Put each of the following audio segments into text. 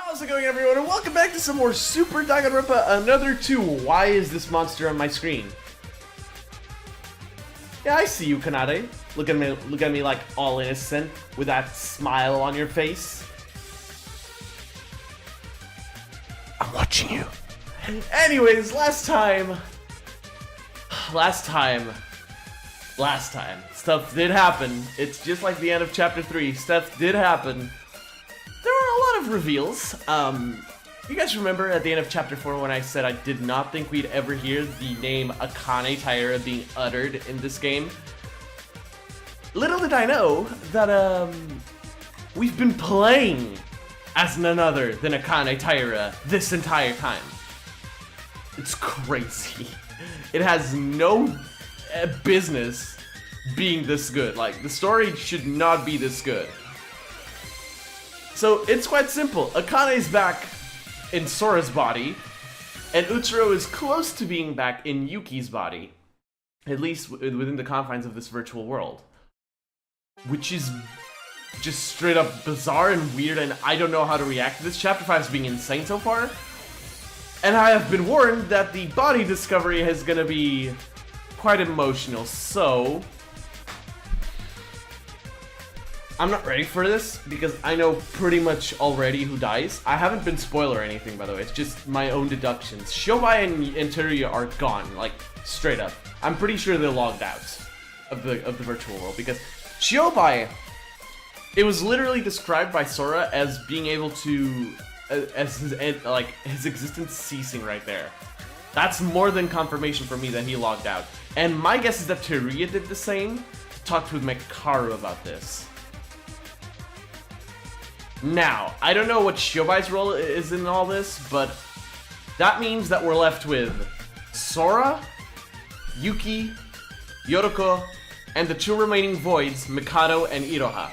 How's it going, everyone, and welcome back to some more Super Danganronpa, another 2. Why is this monster on my screen? Yeah, I see you, Kanade. Look at me like all innocent, with that smile on your face. I'm watching you. Anyways, last time, stuff did happen. It's just like the end of Chapter 3, stuff did happen. There were a lot of reveals. You guys remember at the end of Chapter 4 when I said I did not think we'd ever hear the name Akane Taira being uttered in this game? Little did I know that, we've been playing as none other than Akane Taira this entire time. It's crazy. It has no business being this good. Like, the story should not be this good. So, it's quite simple. Akane's back in Sora's body, and Utsuro is close to being back in Yuki's body. At least within the confines of this virtual world. Which is just straight up bizarre and weird, and I don't know how to react to this. Chapter 5 is being insane so far. And I have been warned that the body discovery is gonna be quite emotional, so I'm not ready for this, because I know pretty much already who dies. I haven't been spoiled or anything, by the way, it's just my own deductions. Shobai and Teruya are gone, like, straight up. I'm pretty sure they're logged out of the virtual world, because Shobai, it was literally described by Sora as being able to, as his existence ceasing right there. That's more than confirmation for me that he logged out. And my guess is that Teruya did the same, talked with Mekaru about this. Now, I don't know what Shobai's role is in all this, but that means that we're left with Sora, Yuki, Yoroko, and the 2 remaining voids, Mikado and Iroha.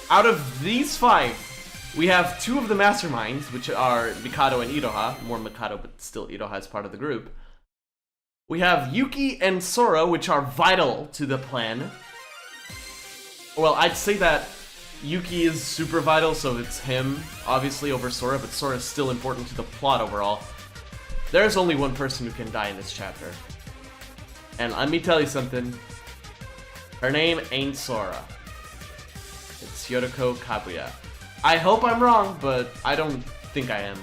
Out of these 5, we have 2 of the masterminds, which are Mikado and Iroha. More Mikado, but still Iroha is part of the group. We have Yuki and Sora, which are vital to the plan. Well, I'd say that Yuki is super vital, so it's him, obviously, over Sora, but Sora is still important to the plot overall. There's only one person who can die in this chapter. And let me tell you something. Her name ain't Sora. It's Yoroko Kabuya. I hope I'm wrong, but I don't think I am.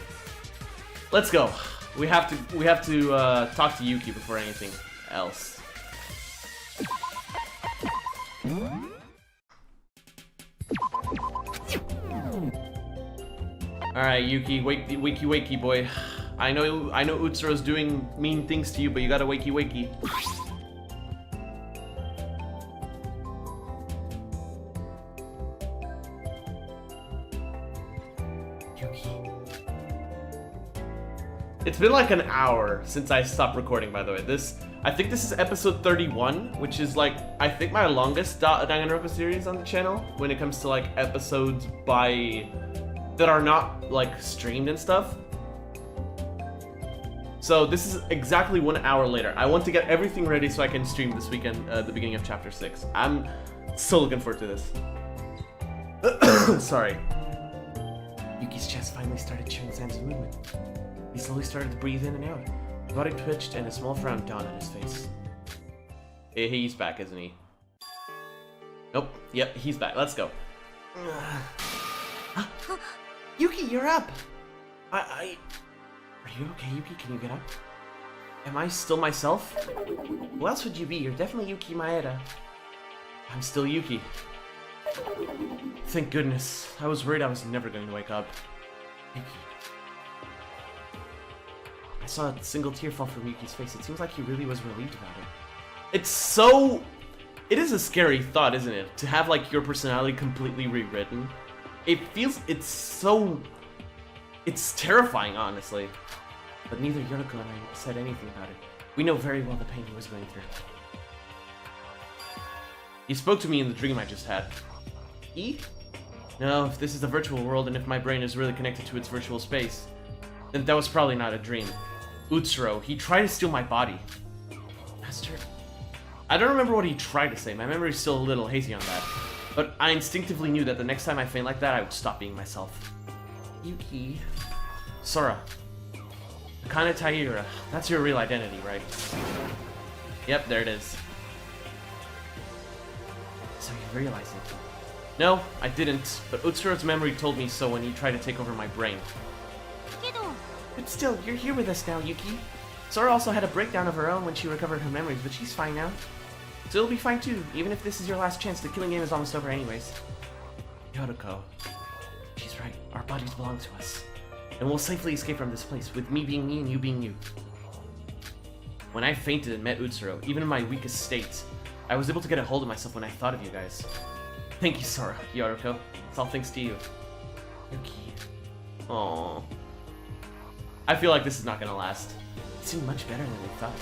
Let's go. We have to talk to Yuki before anything else. Alright, Yuki, wakey boy. I know Utsuro's doing mean things to you, but you gotta wakey. Yuki. It's been like an hour since I stopped recording, by the way. I think this is episode 31, which is like, I think my longest Danganronpa series on the channel when it comes to like episodes that are not like streamed and stuff. So this is exactly 1 hour later. I want to get everything ready so I can stream this weekend, the beginning of Chapter 6. I'm so looking forward to this. Sorry. Yuki's chest finally started showing signs of movement. He slowly started to breathe in and out. His body twitched and a small frown dawned on his face. He's back, isn't he? Nope. Yep, he's back. Let's go. Yuki, you're up! Are you okay, Yuki? Can you get up? Am I still myself? Who else would you be? You're definitely Yuki Maeda. I'm still Yuki. Thank goodness. I was worried I was never going to wake up. Yuki. I saw a single tear fall from Yuki's face. It seems like he really was relieved about it. It is a scary thought, isn't it? To have, like, your personality completely rewritten. It's terrifying, honestly. But neither Yoroko and I said anything about it. We know very well the pain he was going through. He spoke to me in the dream I just had. He? No, if this is the virtual world and if my brain is really connected to its virtual space, then that was probably not a dream. Utsuro, he tried to steal my body. Master? I don't remember what he tried to say. My memory's still a little hazy on that. But I instinctively knew that the next time I faint like that, I would stop being myself. Yuki. Sora. Akane Taira. That's your real identity, right? Yep, there it is. So you realize it. No, I didn't, but Utsuro's memory told me so when he tried to take over my brain. But still, you're here with us now, Yuki. Sora also had a breakdown of her own when she recovered her memories, but she's fine now. So you'll be fine too, even if this is your last chance. The killing game is almost over anyways. Yoriko. She's right, our bodies belong to us. And we'll safely escape from this place, with me being me and you being you. When I fainted and met Utsuro, even in my weakest state, I was able to get a hold of myself when I thought of you guys. Thank you, Sora, Yoriko. It's all thanks to you. Yuki. Aww. I feel like this is not gonna last. It seemed much better than we thought.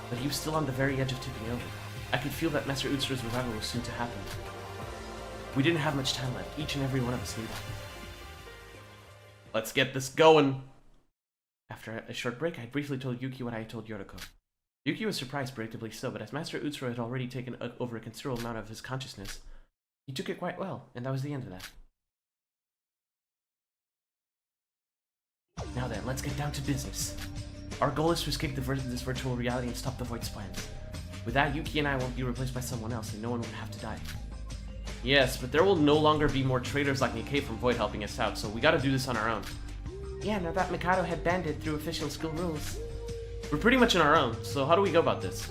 But he was still on the very edge of tipping over. I could feel that Master Utsuro's revival was soon to happen. We didn't have much time left. Each and every one of us knew that. Let's get this going! After a short break, I briefly told Yuki what I had told Yoriko. Yuki was surprised, predictably so, but as Master Utsuro had already taken over a considerable amount of his consciousness, he took it quite well, and that was the end of that. Now then, let's get down to business. Our goal is to escape this virtual reality and stop the Void's plans. With that, Yuki and I won't be replaced by someone else, and no one will have to die. Yes, but there will no longer be more traitors like Nikkei from Void helping us out, so we gotta do this on our own. Yeah, now that Mikado had banned it through official school rules. We're pretty much on our own, so how do we go about this?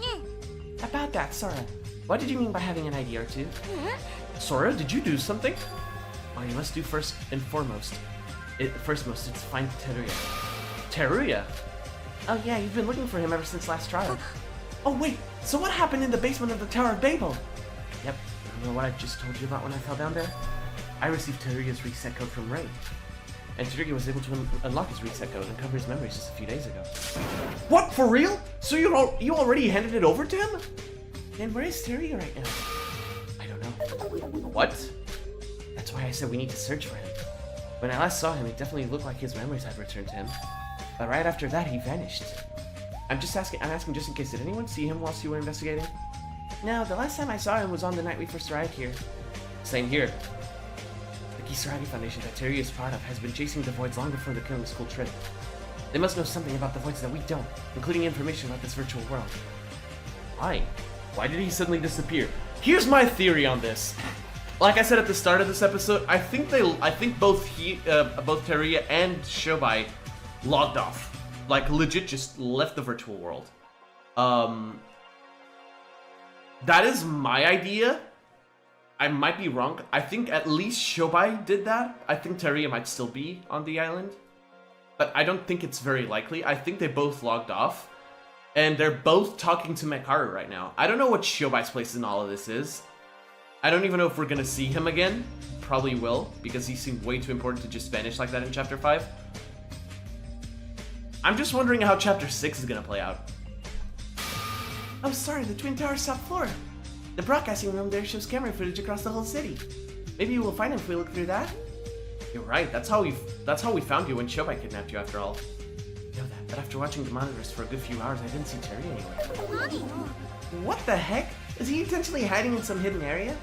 About that, Sora. What did you mean by having an idea or two? Sora, did you do something? Well, you must do first and foremost. It's find Teruya. Teruya? Oh yeah, you've been looking for him ever since last trial. Oh wait, so what happened in the basement of the Tower of Babel? Yep, remember what I just told you about when I fell down there? I received Teruya's reset code from Ray. And Teruya was able to unlock his reset code and uncover his memories just a few days ago. What, for real? So you already handed it over to him? Then where is Teruya right now? I don't know. What? That's why I said we need to search for him. When I last saw him, it definitely looked like his memories had returned to him. But right after that, he vanished. I'm asking just in case, did anyone see him whilst you were investigating? No, the last time I saw him was on the night we first arrived here. Same here. The Kisaragi Foundation that Teruya is part of has been chasing the Voids long before the killing school trip. They must know something about the Voids that we don't, including information about this virtual world. Why? Why did he suddenly disappear? Here's my theory on this. Like I said at the start of this episode, I think both Teruya and Shobai logged off. Like, legit just left the virtual world. That is my idea. I might be wrong. I think at least Shobai did that. I think Teruya might still be on the island. But I don't think it's very likely. I think they both logged off. And they're both talking to Mekaru right now. I don't know what Shobai's place in all of this is. I don't even know if we're gonna see him again. Probably will, because he seemed way too important to just vanish like that in Chapter 5. I'm just wondering how Chapter 6 is gonna play out. Oh, sorry, the Twin Towers top floor. The broadcasting room there shows camera footage across the whole city. Maybe we'll find him if we look through that. You're right, that's how we found you when Shobai kidnapped you after all. I know that, but after watching the monitors for a good few hours, I didn't see Terry anywhere. What the heck? Is he intentionally hiding in some hidden area?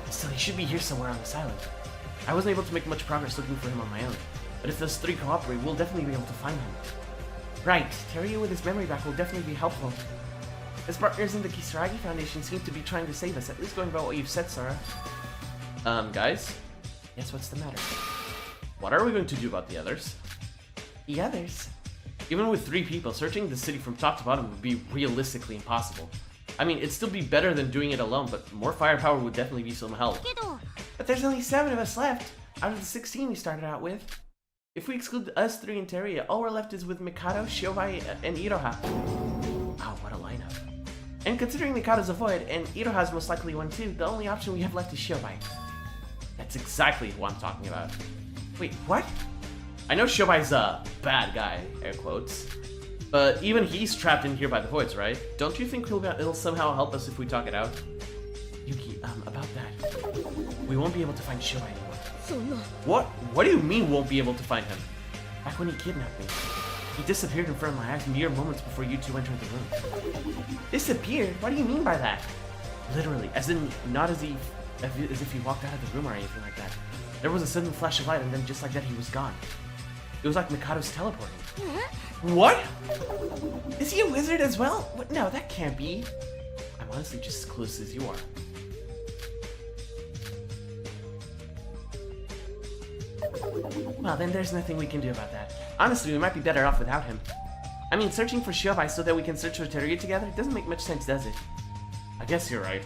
Still, he should be here somewhere on this island. I wasn't able to make much progress looking for him on my own, but if those three cooperate, we'll definitely be able to find him. Right, Teruya with his memory back will definitely be helpful. His partners in the Kisaragi Foundation seem to be trying to save us, at least going by what you've said, Sora. Guys? Yes, what's the matter? What are we going to do about the others? The others? Even with 3 people, searching the city from top to bottom would be realistically impossible. I mean, it'd still be better than doing it alone, but more firepower would definitely be some help. But there's only 7 of us left, out of the 16 we started out with. If we exclude us 3 and Teruya, all we're left is with Mikado, Shobai, and Iroha. Wow, what a lineup. And considering Mikado's a Void, and Iroha's most likely one too, the only option we have left is Shobai. That's exactly who I'm talking about. Wait, what? I know Shobai's a bad guy, air quotes. But even he's trapped in here by the Voids, right? Don't you think he'll somehow help us if we talk it out? Yuki, about that. We won't be able to find Shobai anymore. What? What do you mean won't be able to find him? Back when he kidnapped me. He disappeared in front of my eyes mere moments before you 2 entered the room. Disappeared? What do you mean by that? Literally, as in, not as he as if he walked out of the room or anything like that. There was a sudden flash of light, and then just like that, he was gone. It was like Mikado's teleporting. What? Is he a wizard as well? What? No, that can't be. I'm honestly just as close as you are. Well, then there's nothing we can do about that. Honestly, we might be better off without him. I mean, searching for Shiobai so that we can search for Teruya together doesn't make much sense, does it? I guess you're right.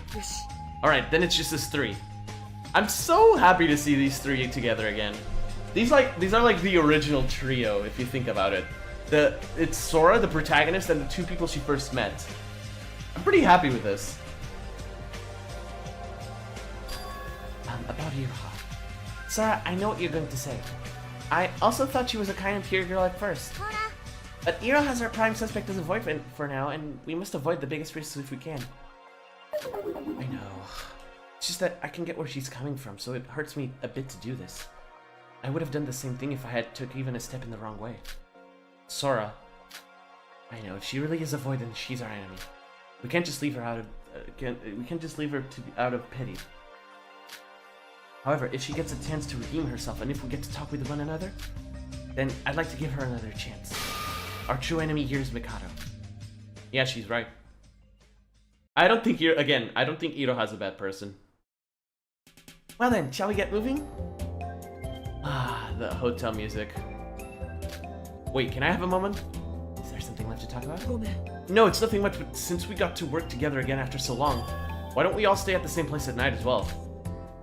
Alright, then it's just us three. I'm so happy to see these three together again. These are like the original trio, if you think about it. It's Sora, the protagonist, and the two people she first met. I'm pretty happy with this. About Iroha. Sora, I know what you're going to say. I also thought she was a kind and pure girl at first. But Iroha has our prime suspect as a boyfriend for now, and we must avoid the biggest risks if we can. I know. It's just that I can get where she's coming from, so it hurts me a bit to do this. I would have done the same thing if I had took even a step in the wrong way. Sora. I know, if she really is a void, then she's our enemy. We can't just leave her out of out of pity. However, if she gets a chance to redeem herself, and if we get to talk with one another, then I'd like to give her another chance. Our true enemy here is Mikado. Yeah, she's right. I don't think Iroha's a bad person. Well then, shall we get moving? Ah, the hotel music. Wait, can I have a moment? Is there something left to talk about? No, it's nothing much, but since we got to work together again after so long, why don't we all stay at the same place at night as well?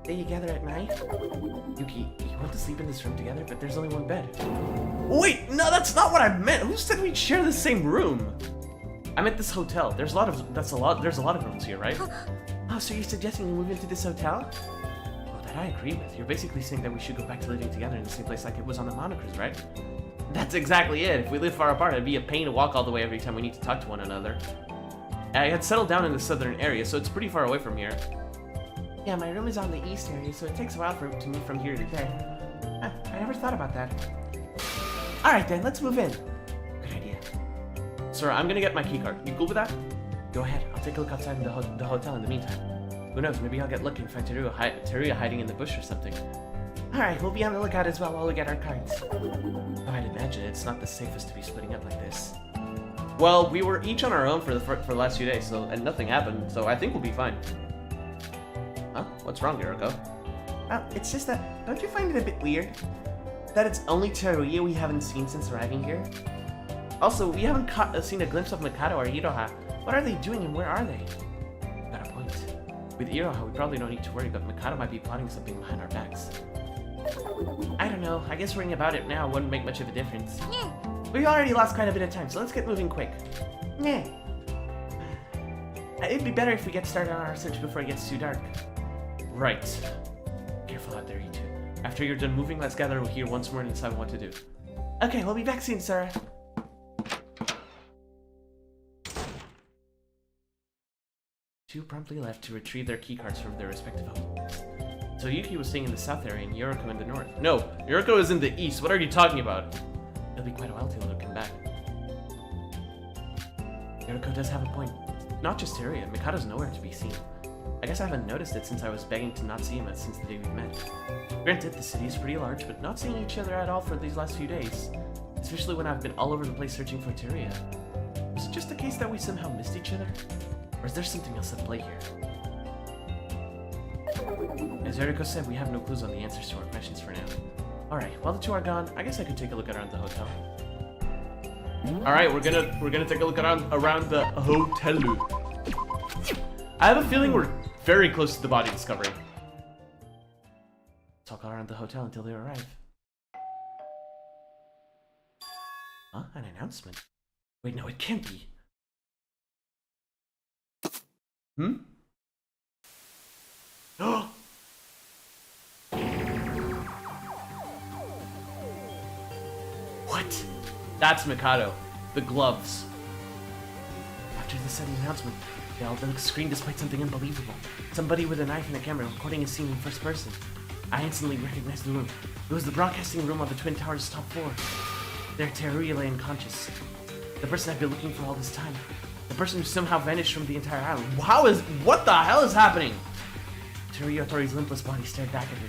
Stay together at night? Yuki, you want to sleep in this room together, but there's only one bed. Wait, no, that's not what I meant! Who said we'd share the same room? I'm at this hotel. There's a lot of rooms here, right? Oh, so you're suggesting we move into this hotel? Well, that I agree with. You're basically saying that we should go back to living together in the same place like it was on the Monocres, right? That's exactly it. If we live far apart, it'd be a pain to walk all the way every time we need to talk to one another. I had settled down in the southern area, so it's pretty far away from here. Yeah, my room is on the east area, so it takes a while to move from here to there. I never thought about that. Alright then, let's move in. Good idea. Sora, I'm gonna get my keycard. You cool with that? Go ahead, I'll take a look outside the hotel in the meantime. Who knows, maybe I'll get lucky and find Teruya hiding in the bush or something. Alright, we'll be on the lookout as well while we get our cards. Oh, I'd imagine it's not the safest to be splitting up like this. Well, we were each on our own for the last few days, and nothing happened, so I think we'll be fine. Huh? What's wrong, Yuriko? Well, it's just that, don't you find it a bit weird? That it's only Teruya we haven't seen since arriving here? Also, we haven't seen a glimpse of Mikado or Iroha. What are they doing and where are they? Got a point. With Iroha, we probably don't need to worry, but Mikado might be plotting something behind our backs. I don't know, I guess worrying about it now wouldn't make much of a difference. We've already lost quite a bit of time, so let's get moving quick. It'd be better if we get started on our search before it gets too dark. Right. Careful out there, you two. After you're done moving, let's gather here once more and decide what to do. Okay, we'll be back soon, Sora. Two promptly left to retrieve their keycards from their respective homes. So Yuki was staying in the south area and Yuriko in the north. No, Yuriko is in the east. What are you talking about? It'll be quite a while till they'll come back. Yuriko does have a point. Not just Teruya, Mikado's nowhere to be seen. I guess I haven't noticed it since I was begging to not see him since the day we met. Granted, the city is pretty large, but not seeing each other at all for these last few days. Especially when I've been all over the place searching for Teruya. Is it just a case that we somehow missed each other? Or is there something else at play here? As Yuriko said, we have no clues on the answers to our questions for now. Alright, while the two are gone, I guess I could take a look around the hotel. Alright, we're gonna take a look around the hotel. I have a feeling we're very close to the body discovery. Talk all around the hotel until they arrive. Huh? An announcement? Wait, no, it can't be. Hmm? Oh! What? That's Mikado. The gloves. After the sudden announcement, the screen displayed something unbelievable. Somebody with a knife and a camera recording a scene in first person. I instantly recognized the room. It was the broadcasting room on the Twin Towers' top floor. There, Teruya lay unconscious. The person I've been looking for all this time. The person who somehow vanished from the entire island. What the hell is happening? Teruya Otori's limpless body stared back at her.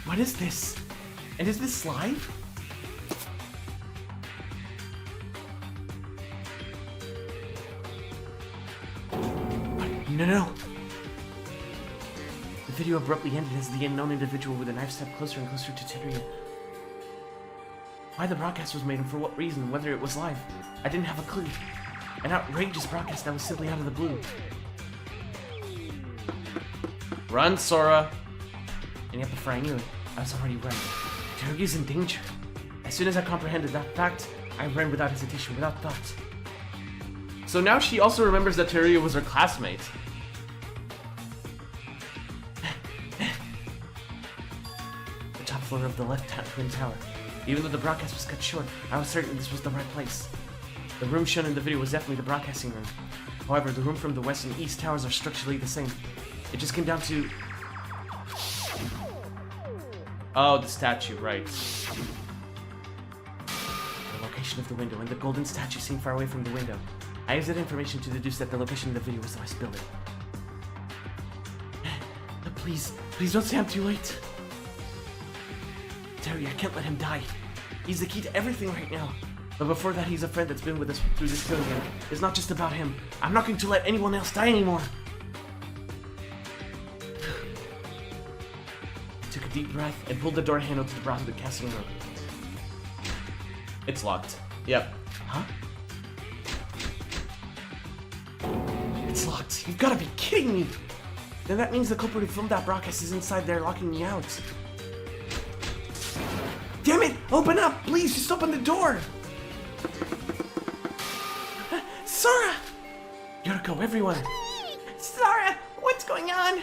What is this? And is this live? What? No. The video abruptly ended as the unknown individual with a knife stepped closer and closer to Teruya. Why the broadcast was made and for what reason, whether it was live, I didn't have a clue. An outrageous broadcast that was simply out of the blue. Run, Sora! And yet before I knew it, I was already running. Teruya's in danger. As soon as I comprehended that fact, I ran without hesitation, without thought. So now she also remembers that Teruya was her classmate. The top floor of the left twin tower. Even though the broadcast was cut short, I was certain this was the right place. The room shown in the video was definitely the broadcasting room. However, the room from the west and east towers are structurally the same. It just came down to... Oh, the statue, right. The location of the window and the golden statue seen far away from the window. I used that information to deduce that the location of the video was the west building. Please don't say I'm too late. Terry, I can't let him die. He's the key to everything right now. But before that, he's a friend that's been with us through this billion. It's not just about him. I'm not going to let anyone else die anymore. I took a deep breath and pulled the door handle to the broadcasting room. It's locked. Yep. Huh? It's locked. You've got to be kidding me. Then that means the culprit who filmed that broadcast is inside there locking me out. Damn it! Open up! Please, just open the door! Sora! Yoriko, everyone! Sora! What's going on?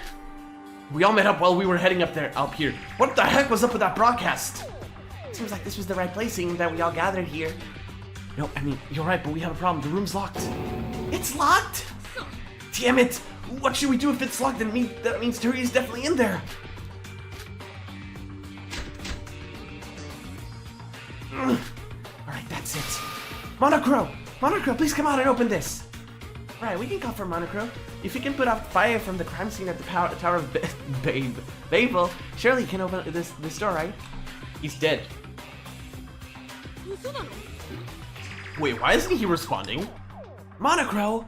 We all met up while we were heading up here. What the heck was up with that broadcast? Seems like this was the right place, seeing that we all gathered here. No, I mean, you're right, but we have a problem. The room's locked. It's locked? Damn it! What should we do if it's locked? That means Teruya's definitely in there. Alright, that's it. Monocro, please come out and open this. Right, we can call for Monocro. If he can put out fire from the crime scene at the Tower of Babel, surely he can open this door, right? He's dead. Wait, why isn't he responding? Monocro!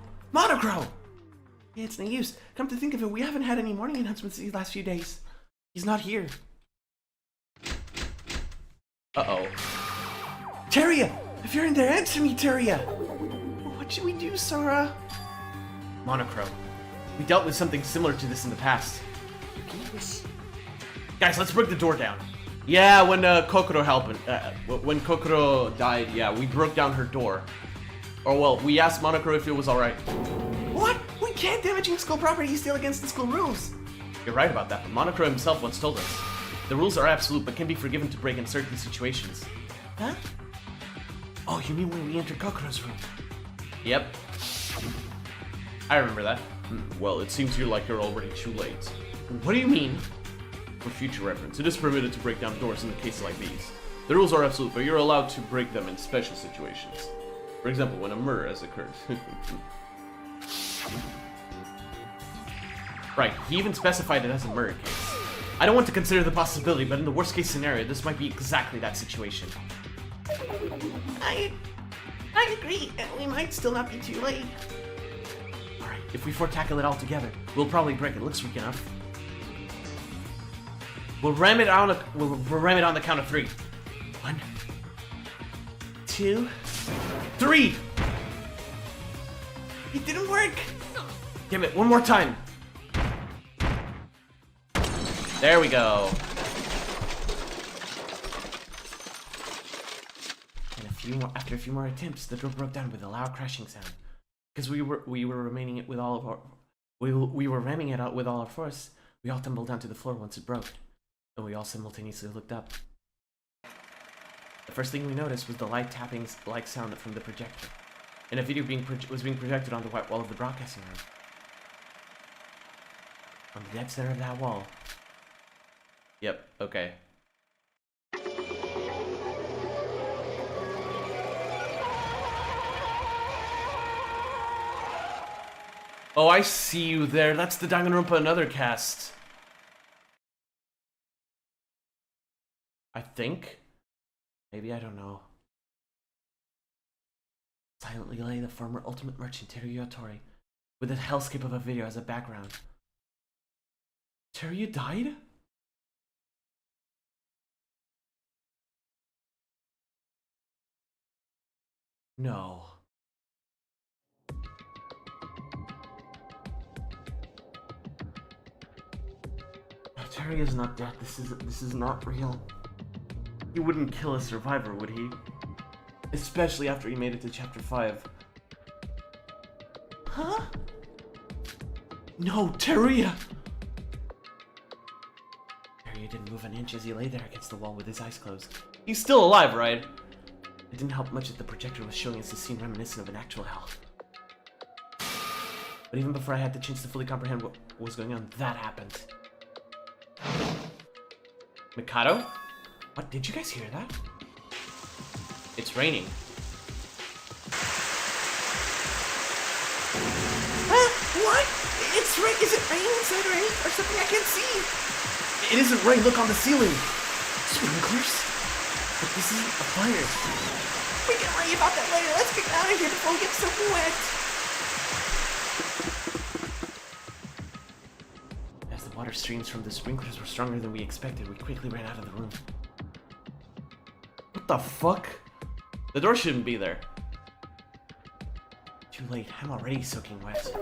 Yeah, it's no use. Come to think of it, we haven't had any morning announcements these last few days. He's not here. Uh-oh. Teruya! If you're in there, answer me, Teruya! What should we do, Sora? Monocro. We dealt with something similar to this in the past. Guys, let's break the door down. Yeah, when Kokoro when Kokoro died, yeah, we broke down her door. Or well, we asked Monocro if it was alright. What? We can't damaging school property is still against the school rules. You're right about that, but Monocro himself once told us. The rules are absolute, but can be forgiven to break in certain situations. Huh? Oh, you mean when we entered Kokoro's room? Yep. I remember that. Well, it seems you're already too late. What do you mean? For future reference, it is permitted to break down doors in a case like these. The rules are absolute, but you're allowed to break them in special situations. For example, when a murder has occurred. Right, he even specified it as a murder case. I don't want to consider the possibility, but in the worst case scenario, this might be exactly that situation. I agree, and we might still not be too late. Alright, if we tackle it all together, we'll probably break it. Looks weak enough. We'll ram it on the count of 3. 1, 2, 3! It didn't work! Damn it, one more time! There we go. And after a few more attempts, the door broke down with a loud crashing sound. Because we were ramming it with all our force. We all tumbled down to the floor once it broke, and we all simultaneously looked up. The first thing we noticed was the light tapping like sound from the projector, and a video was being projected on the white wall of the broadcasting room. On the dead center of that wall. Yep. Okay. Oh, I see you there. That's the Danganronpa Another cast. I think. Maybe, I don't know. Silently lay the former ultimate merchant Teruya Tori with a hellscape of a video as a background. Teruya died? No. Teruya's not dead. This is not real. He wouldn't kill a survivor, would he? Especially after he made it to chapter 5. Huh? No, Teruya! Teruya didn't move an inch as he lay there against the wall with his eyes closed. He's still alive, right? It didn't help much that the projector was showing us a scene reminiscent of an actual hell. But even before I had the chance to fully comprehend what was going on, that happened. Mikado? What? Did you guys hear that? It's raining. What? It's rain. Is it raining inside or something I can't see? It isn't rain. Look on the ceiling. Sprinklers? But this isn't a fire. We can worry about that later. Let's get out of here before we get so wet. As the water streams from the sprinklers were stronger than we expected, we quickly ran out of the room. What the fuck? The door shouldn't be there. Too late. I'm already soaking wet.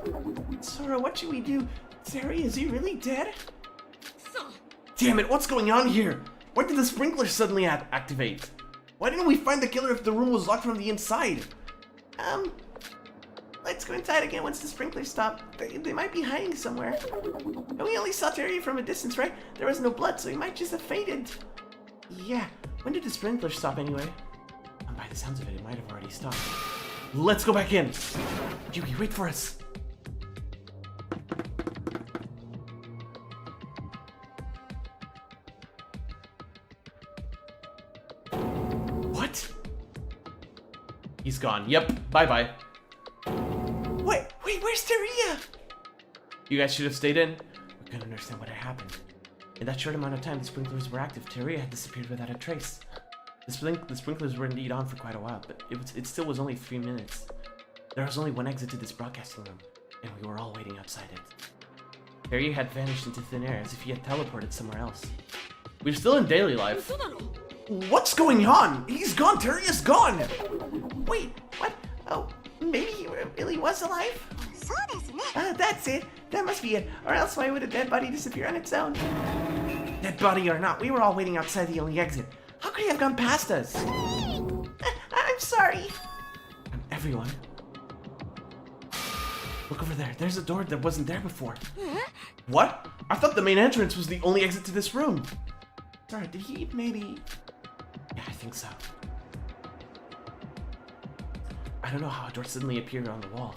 Sora, what should we do? Sari, is he really dead? Damn it, what's going on here? Why did the sprinkler suddenly activate? Why didn't we find the killer if the room was locked from the inside? Let's go inside again once the sprinklers stop. They might be hiding somewhere. And we only saw Terry from a distance, right? There was no blood, so he might just have fainted. Yeah, when did the sprinkler stop anyway? And by the sounds of it, it might have already stopped. Let's go back in! Yuki, wait for us! What? He's gone. Yep, bye-bye. Wait, where's Teruya? You guys should have stayed in. We couldn't understand what had happened. In that short amount of time, the sprinklers were active. Teruya had disappeared without a trace. The sprinklers were indeed on for quite a while, but it still was only 3 minutes. There was only one exit to this broadcasting room, and we were all waiting outside it. Teruya had vanished into thin air as if he had teleported somewhere else. We're still in daily life. What's going on? He's gone! Teruya's gone! Wait, what? Oh, maybe he really was alive? That's it. That must be it. Or else why would a dead body disappear on its own? Dead body or not, we were all waiting outside the only exit. How could he have gone past us? I'm sorry. Everyone. Look over there. There's a door that wasn't there before. What? I thought the main entrance was the only exit to this room. Sorry, did he maybe... Yeah, I think so. I don't know how a door suddenly appeared on the wall.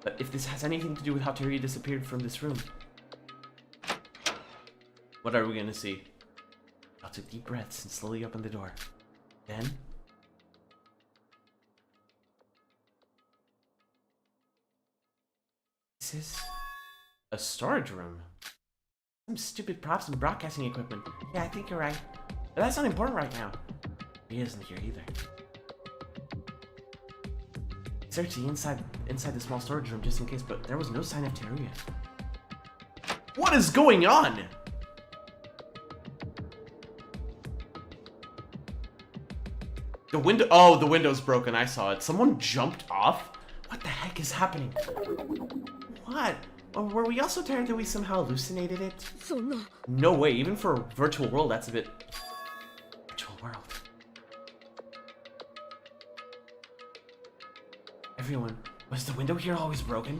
But if this has anything to do with how Teruya disappeared from this room... What are we gonna see? I took deep breaths and slowly opened the door. Then... This is... a storage room. Some stupid props and broadcasting equipment. Yeah, I think you're right. But that's not important right now. He isn't here either. Searched the inside the small storage room just in case, but there was no sign of Teruya. What is going on? The window. Oh, the window's broken. I saw it. Someone jumped off? What the heck is happening? What? Were we also tired that we somehow hallucinated it? No way. Even for a virtual world, that's a bit... Virtual world. Everyone, was the window here always broken?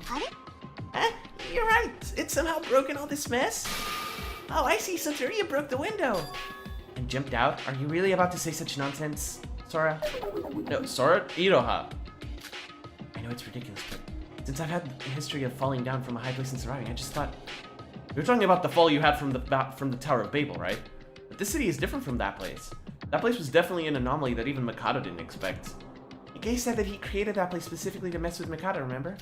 You're right. It's somehow broken all this mess. Oh, I see. So Teruya broke the window. And jumped out? Are you really about to say such nonsense, Sora? No, Sora? Iroha. I know it's ridiculous, but since I've had a history of falling down from a high place and surviving, I just thought... You're talking about the fall you had from the Tower of Babel, right? But this city is different from that place. That place was definitely an anomaly that even Mikado didn't expect. Ike said that he created that place specifically to mess with Mikado, remember?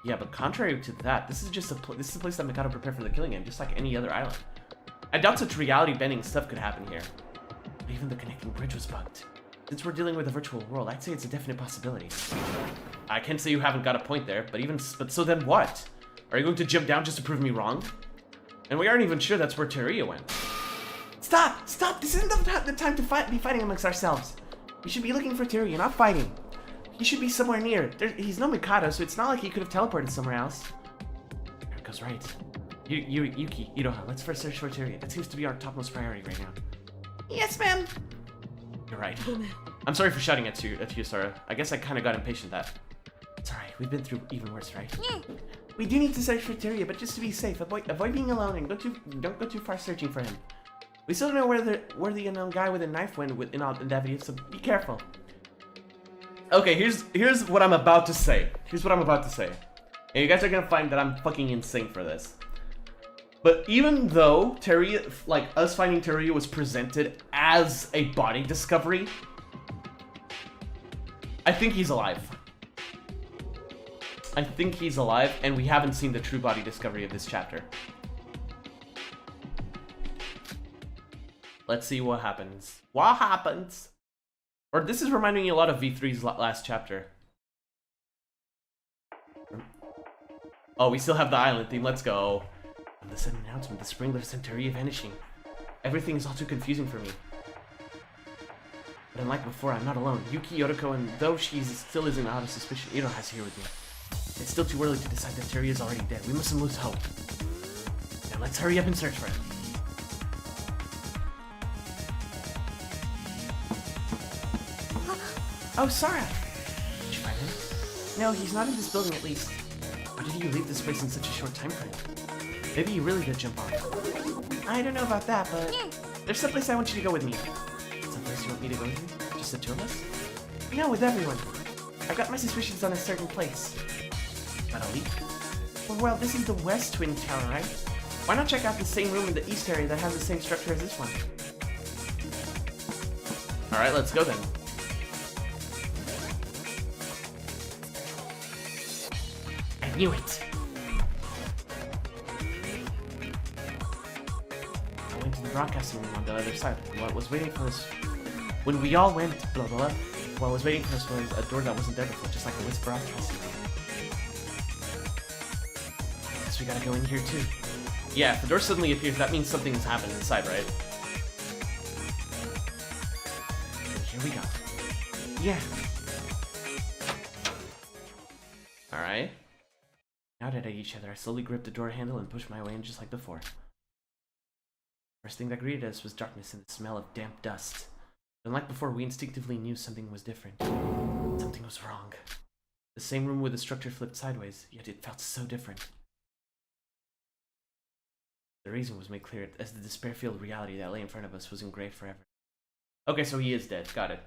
Yeah, but contrary to that, this is just this is a place that Mikado prepared for the killing game, just like any other island. I doubt such reality-bending stuff could happen here. But even the connecting bridge was bugged. Since we're dealing with a virtual world, I'd say it's a definite possibility. I can't say you haven't got a point there, but so then what? Are you going to jump down just to prove me wrong? And we aren't even sure that's where Teruya went. Stop! Stop! This isn't the time to be fighting amongst ourselves. We should be looking for Teruya, not fighting. He should be somewhere near. He's no Mikado, so it's not like he could have teleported somewhere else. Eriko's right. Yuki, Iroha, let's first search for Teruya. That seems to be our topmost priority right now. Yes, ma'am. You're right. I'm sorry for shouting at you, Sora. I guess I kind of got impatient that. It's alright. We've been through even worse, right? We do need to search for Teruya, but just to be safe, avoid being alone and don't go too far searching for him. We still don't know where the unknown guy with a knife went in that video, so be careful. Okay, here's what I'm about to say. Here's what I'm about to say. And you guys are gonna find that I'm fucking insane for this. But even though Teruya, like, us finding Teruya was presented as a body discovery, I think he's alive. I think he's alive, and we haven't seen the true body discovery of this chapter. Let's see what happens. What happens? Or this is reminding me a lot of V3's last chapter. Oh, we still have the island theme. Let's go. On the sudden announcement, the Springlers sent Teruya vanishing. Everything is all too confusing for me. But unlike before, I'm not alone. Yuki, Yoriko, and though she still isn't out of suspicion, Iroha's here with me. It's still too early to decide that Teruya is already dead. We mustn't lose hope. Now let's hurry up and search for him. Oh, Sora! Did you find him? No, he's not in this building at least. Why did you leave this place in such a short time frame? Maybe you really did jump off. I don't know about that, but there's someplace I want you to go with me. Someplace you want me to go to? Just the two of us? No, with everyone. I got my suspicions on a certain place. But I'll leave. Well, this is the West Twin Tower, right? Why not check out the same room in the East area that has the same structure as this one? Alright, let's go then. I knew it! I went to the broadcasting room on the other side. What was waiting for us... When we all went, blah blah blah, what was waiting for us was a door that wasn't there before, just like a Wisp broadcasting room. Guess we gotta go in here too. Yeah, if the door suddenly appears, that means something's happened inside, right? Here we go. Yeah. Alright. Now that I each other, I slowly gripped the door handle and pushed my way in just like before. First thing that greeted us was darkness and the smell of damp dust. Unlike before, we instinctively knew something was different. Something was wrong. The same room with the structure flipped sideways, yet it felt so different. The reason was made clear as the despair-filled reality that lay in front of us was engraved forever. Okay, so he is dead. Got it.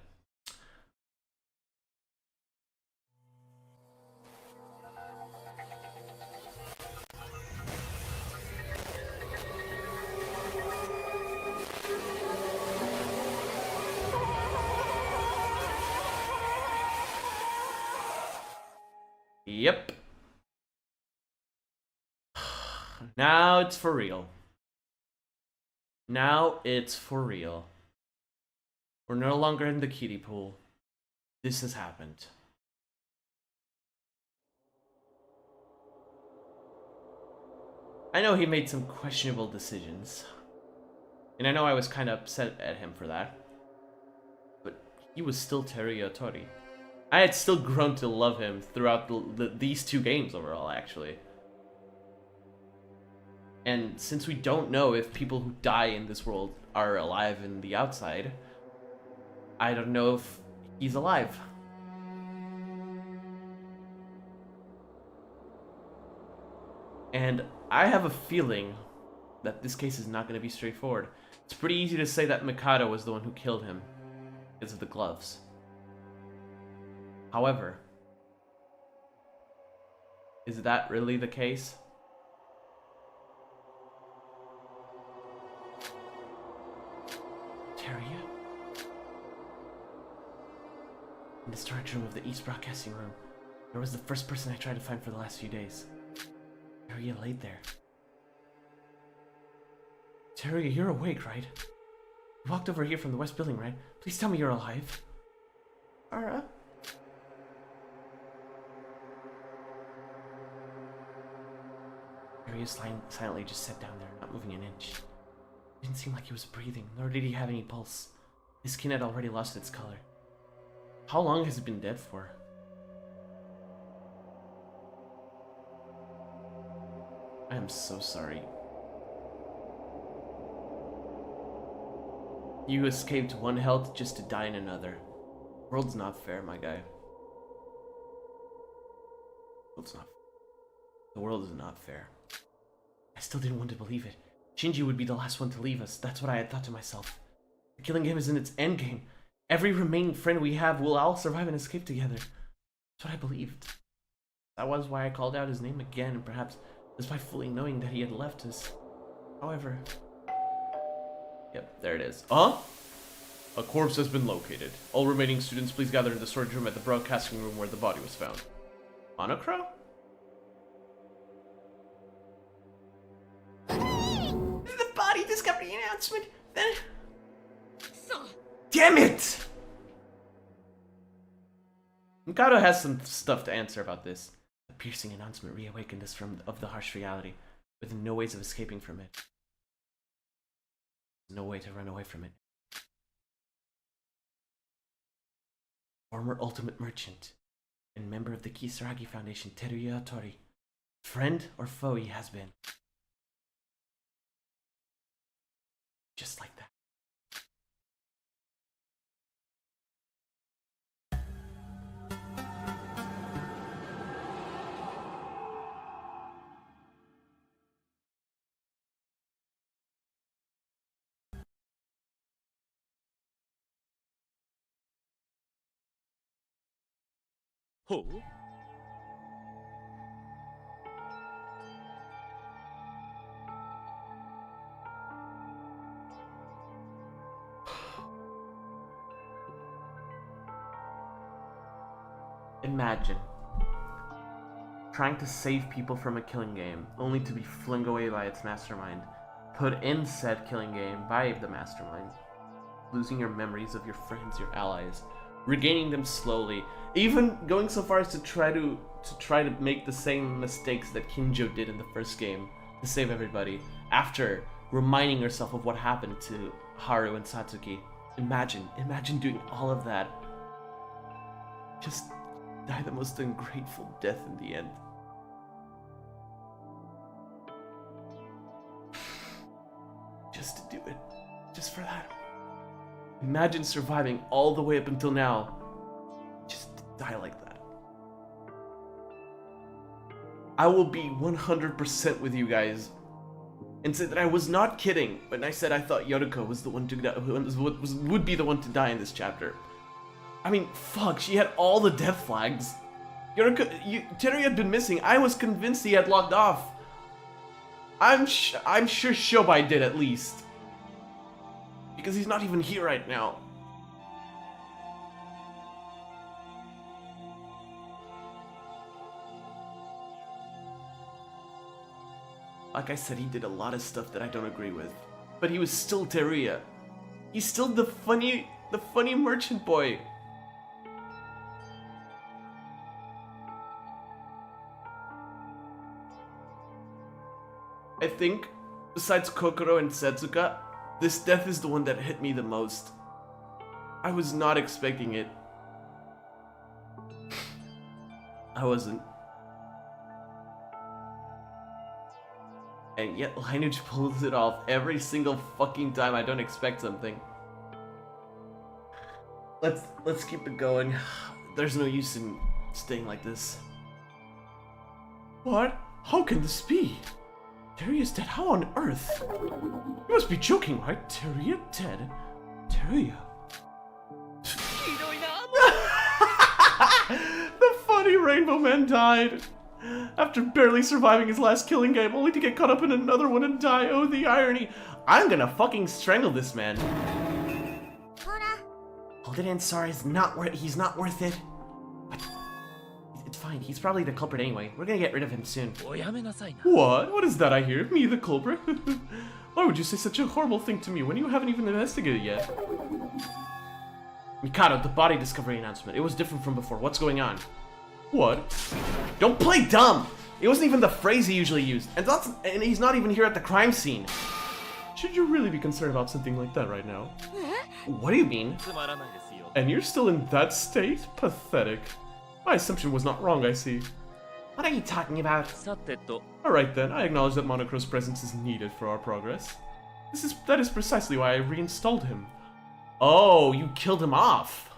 Yep. Now it's for real. Now it's for real. We're no longer in the kiddie pool. This has happened. I know he made some questionable decisions. And I know I was kind of upset at him for that. But he was still Teruya Otori. I had still grown to love him throughout these two games overall, actually. And since we don't know if people who die in this world are alive in the outside, I don't know if he's alive. And I have a feeling that this case is not going to be straightforward. It's pretty easy to say that Mikado was the one who killed him because of the gloves. However, is that really the case? Teruya? In the storage room of the East Broadcasting Room, There was the first person I tried to find for the last few days. Teruya laid there. Teruya, you're awake, right? You walked over here from the west building, right? Please tell me you're alive. Ara? Teruya silently just sat down there, not moving an inch. It didn't seem like he was breathing, nor did he have any pulse. His skin had already lost its color. How long has he been dead for? I am so sorry. You escaped one health just to die in another. The world's not fair, my guy. The world is not fair. I still didn't want to believe it. Shinji would be the last one to leave us. That's what I had thought to myself. The killing game is in its endgame. Every remaining friend we have will all survive and escape together. That's what I believed. That was why I called out his name again, and perhaps despite fully knowing that he had left us. However... Yep, there it is. Huh? A corpse has been located. All remaining students, please gather in the storage room at the broadcasting room where the body was found. Monocro? The body discovery announcement. Then... Damn it! Mikado has some stuff to answer about this. The piercing announcement reawakened us of the harsh reality, with no ways of escaping from it. No way to run away from it. Former ultimate merchant and member of the Kisaragi Foundation, Teruya Tori. Friend or foe he has been. Just like that. Who? Imagine trying to save people from a killing game, only to be flung away by its mastermind, put in said killing game by the mastermind, losing your memories of your friends, your allies, regaining them slowly, even going so far as to try to make the same mistakes that Kinjo did in the first game to save everybody, after reminding yourself of what happened to Haru and Satsuki. Imagine doing all of that. Just die the most ungrateful death in the end. Just to do it. Just for that. Imagine surviving all the way up until now. Just to die like that. I will be 100% with you guys and say that I was not kidding when I said I thought Yoriko was the one to die, would be the one to die in this chapter. I mean, fuck, she had all the death flags. Teruya had been missing. I was convinced he had logged off. I'm sure Shobai did at least. Because he's not even here right now. Like I said, he did a lot of stuff that I don't agree with. But he was still Teruya. He's still the funny merchant boy. I think, besides Kokoro and Setsuka, this death is the one that hit me the most. I was not expecting it. I wasn't. And yet Lineage pulls it off every single fucking time I don't expect something. Let's keep it going. There's no use in staying like this. What? How can this be? Teruya's dead? How on earth? You must be joking, right? Teruya dead? Teruya? The funny Rainbow Man died. After barely surviving his last killing game, only to get caught up in another one and die. Oh, the irony. I'm gonna fucking strangle this man. Hold it in, sorry, he's not worth it. What? It's fine. fine. He's probably the culprit anyway. We're gonna get rid of him soon. おやめなさいな。 What? What is that I hear? Me, the culprit? Why would you say such a horrible thing to me when you haven't even investigated yet? Mikado, the body discovery announcement. It was different from before. What's going on? What? Don't play dumb! It wasn't even the phrase he usually used. And he's not even here at the crime scene. Should you really be concerned about something like that right now? What do you mean? つまらないですよ。 And you're still in that state? Pathetic. My assumption was not wrong, I see. What are you talking about? さてと、 Alright then, I acknowledge that Monocro's presence is needed for our progress. That is precisely why I reinstalled him. Oh, you killed him off.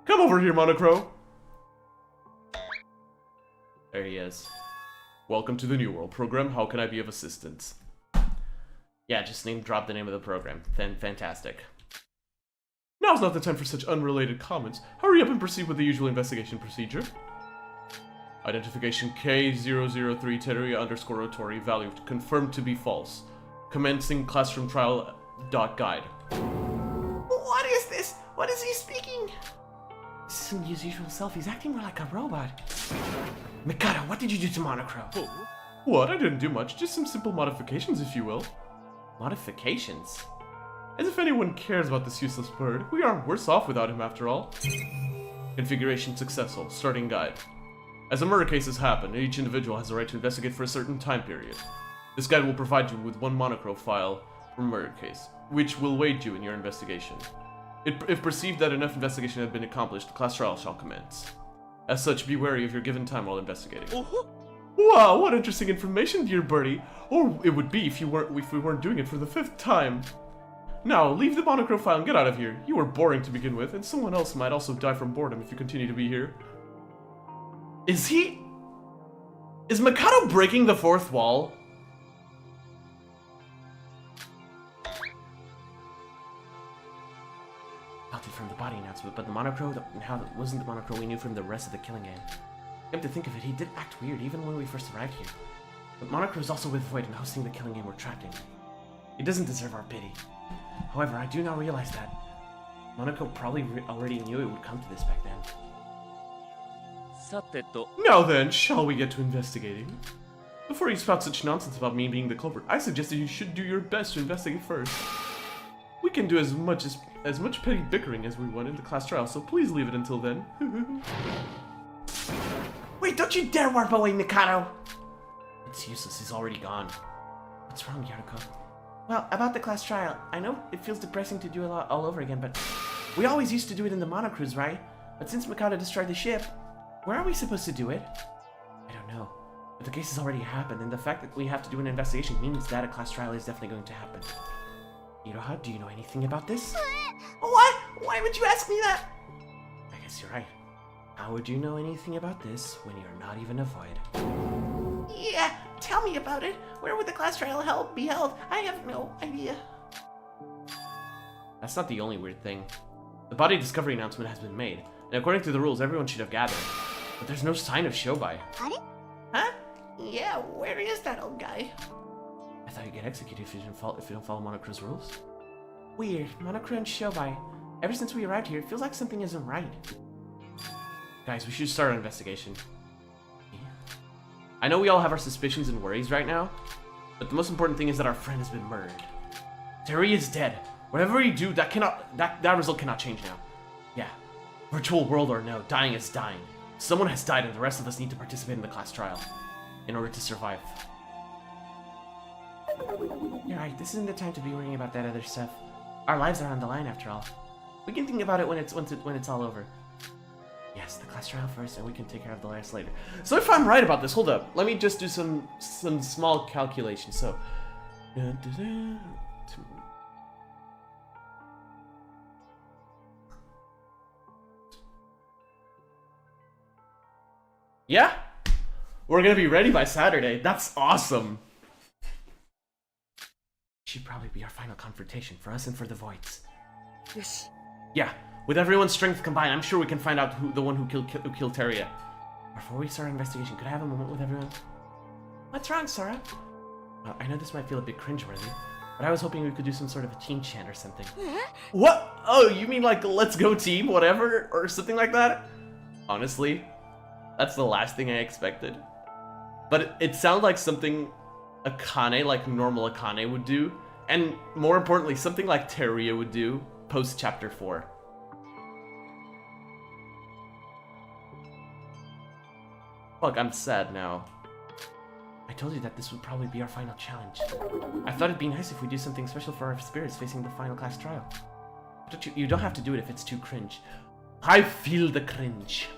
Come over here, Monocro. There he is. Welcome to the New World program. How can I be of assistance? Yeah, just drop the name of the program. Fantastic. Now's not the time for such unrelated comments. Hurry up and proceed with the usual investigation procedure. Identification K003 Teruya _ Otori value confirmed to be false. Commencing classroom trial .guide. What is this? What is he speaking? This isn't his usual self. He's acting more like a robot. Mikado, what did you do to Monocro? What? I didn't do much. Just some simple modifications, if you will. Modifications? As if anyone cares about this useless bird. We aren't worse off without him, after all. Configuration successful. Starting guide. As a murder cases happen, each individual has the right to investigate for a certain time period. This guide will provide you with one Monocro file per murder case, which will aid you in your investigation. If perceived that enough investigation has been accomplished, the class trial shall commence. As such, be wary of your given time while investigating. Wow, what interesting information, dear birdie. Or it would be if we weren't doing it for the 5th time. Now, leave the Monocro file and get out of here. You were boring to begin with, and someone else might also die from boredom if you continue to be here. Is Mikado breaking the 4th wall? Melted from the body announcement, but the Monocro, wasn't the Monocro we knew from the rest of the killing game. Come to think of it, he did act weird even when we first arrived here. But Monocro is also with Void and hosting the killing game we're trapped in. He doesn't deserve our pity. However, I do now realize that Monocro probably already knew it would come to this back then. さてと、 Now then, shall we get to investigating? Before you spout such nonsense about me being the culprit, I suggest that you should do your best to investigate first. We can do as much petty bickering as we want in the class trial, so please leave it until then. Wait, don't you dare warp away, Mikado! It's useless, he's already gone. What's wrong, Yaruko? Well, about the class trial, I know it feels depressing to do it all over again, but we always used to do it in the Monocruise, right? But since Mikado destroyed the ship, where are we supposed to do it? I don't know. But the case has already happened, and the fact that we have to do an investigation means that a class trial is definitely going to happen. Iroha, do you know anything about this? What? Why would you ask me that? I guess you're right. How would you know anything about this when you're not even a Void? Yeah, tell me about it. Where would the class trial be held? I have no idea. That's not the only weird thing. The body discovery announcement has been made, and according to the rules, everyone should have gathered. But there's no sign of Shobai. Huh? Yeah, where is that old guy? I thought you'd get executed if you don't follow Monocro's rules. Weird. Monocro and Shobai. Ever since we arrived here, it feels like something isn't right. Guys, we should start our investigation. Yeah. I know we all have our suspicions and worries right now, but the most important thing is that our friend has been murdered. Terry is dead. Whatever we do, that result cannot change now. Yeah. Virtual world or no, dying is dying. Someone has died and the rest of us need to participate in the class trial in order to survive. You're right, this isn't the time to be worrying about that other stuff. Our lives are on the line after all. We can think about it when it's all over. Yes, the class trial first, and we can take care of the rest later. So if I'm right about this, hold up. Let me just do some small calculations. So, yeah, we're gonna be ready by Saturday. That's awesome. Should probably be our final confrontation for us and for the Voids. Yes. Yeah, with everyone's strength combined, I'm sure we can find out the one who killed Teria. Before we start our investigation, could I have a moment with everyone? What's wrong, Sora? I know this might feel a bit cringeworthy, but I was hoping we could do some sort of a team chant or something. What? Oh, you mean like let's go team, whatever, or something like that? Honestly, That's the last thing I expected. But it sounds like something Akane, like normal Akane would do. And more importantly, something like Teruya would do post chapter 4. Fuck, I'm sad now. I told you that this would probably be our final challenge. I thought it'd be nice if we do something special for our spirits facing the final class trial. You don't have to do it if it's too cringe. I feel the cringe.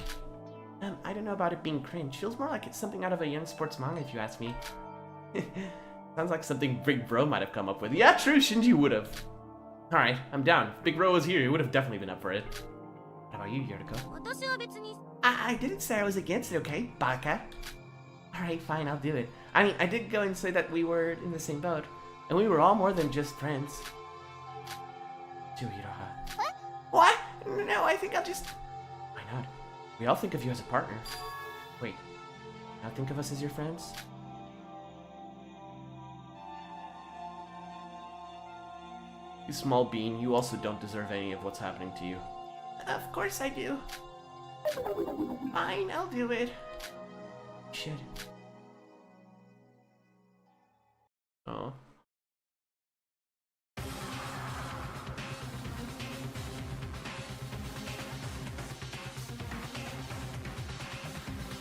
I don't know about it being cringe. Feels more like it's something out of a young sports manga if you ask me. Sounds like something Big Bro might have come up with. Yeah, true, Shinji would have. Alright, I'm down. If Big Bro was here, he would have definitely been up for it. What about you, Yoriko? I didn't say I was against it, okay, Baka? Alright, fine, I'll do it. I mean, I did go and say that we were in the same boat. And we were all more than just friends. What? No, I think I'll just... Why not? We all think of you as a partner. Wait, not think of us as your friends? You small bean, you also don't deserve any of what's happening to you. Of course I do. Fine, I'll do it. You should. Oh.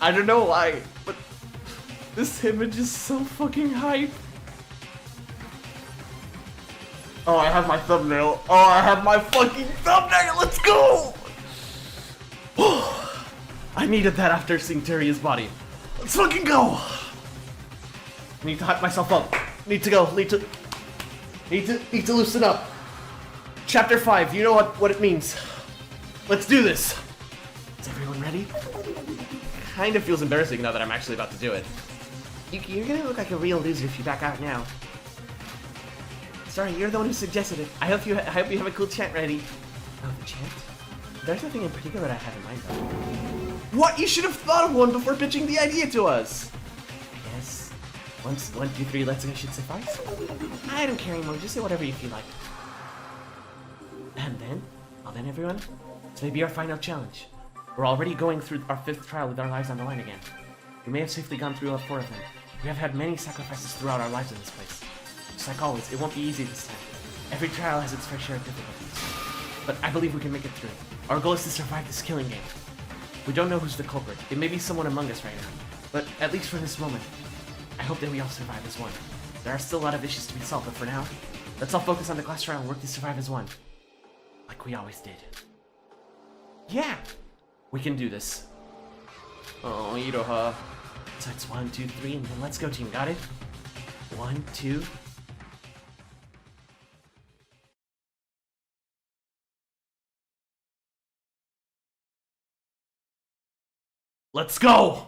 I don't know why, but this image is so fucking hype. Oh, I have my thumbnail. Oh, I have my fucking thumbnail. Let's go. I needed that after seeing Teruya's body. Let's fucking go. I need to hype myself up. Need to go. Need to loosen up. Chapter 5. You know what it means. Let's do this. Is everyone ready? Kind of feels embarrassing now that I'm actually about to do it. Yuki, you're gonna look like a real loser if you back out now. Sorry, you're the one who suggested it. I hope you have a cool chant ready. Oh, the chant? There's nothing in particular I have in mind though. What? You should have thought of one before pitching the idea to us. Yes. 1, 2, 3, let's go should suffice. I don't care anymore. Just say whatever you feel like. And then, well then, everyone, this may be our final challenge. We're already going through our 5th trial with our lives on the line again. We may have safely gone through all 4 of them. We have had many sacrifices throughout our lives in this place. Just like always, it won't be easy this time. Every trial has its fair share of difficulties. But I believe we can make it through. Our goal is to survive this killing game. We don't know who's the culprit. It may be someone among us right now. But at least for this moment, I hope that we all survive as one. There are still a lot of issues to be solved, but for now, let's all focus on the class trial and work to survive as one. Like we always did. Yeah! We can do this. Oh, Iroha. So it's 1, 2, 3, and then let's go, team. Got it? 1, 2. Let's go!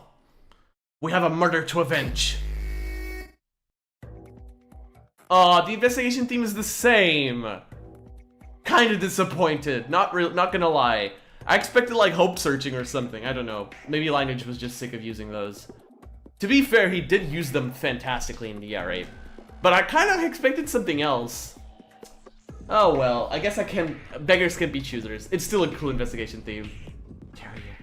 We have a murder to avenge. Oh, the investigation theme is the same. Kinda disappointed. Not gonna lie. I expected like hope searching or something. I don't know. Maybe Lineage was just sick of using those. To be fair, he did use them fantastically in the R8. But I kind of expected something else. Oh well, I guess I can. Beggars can't be choosers. It's still a cool investigation theme. Teruya.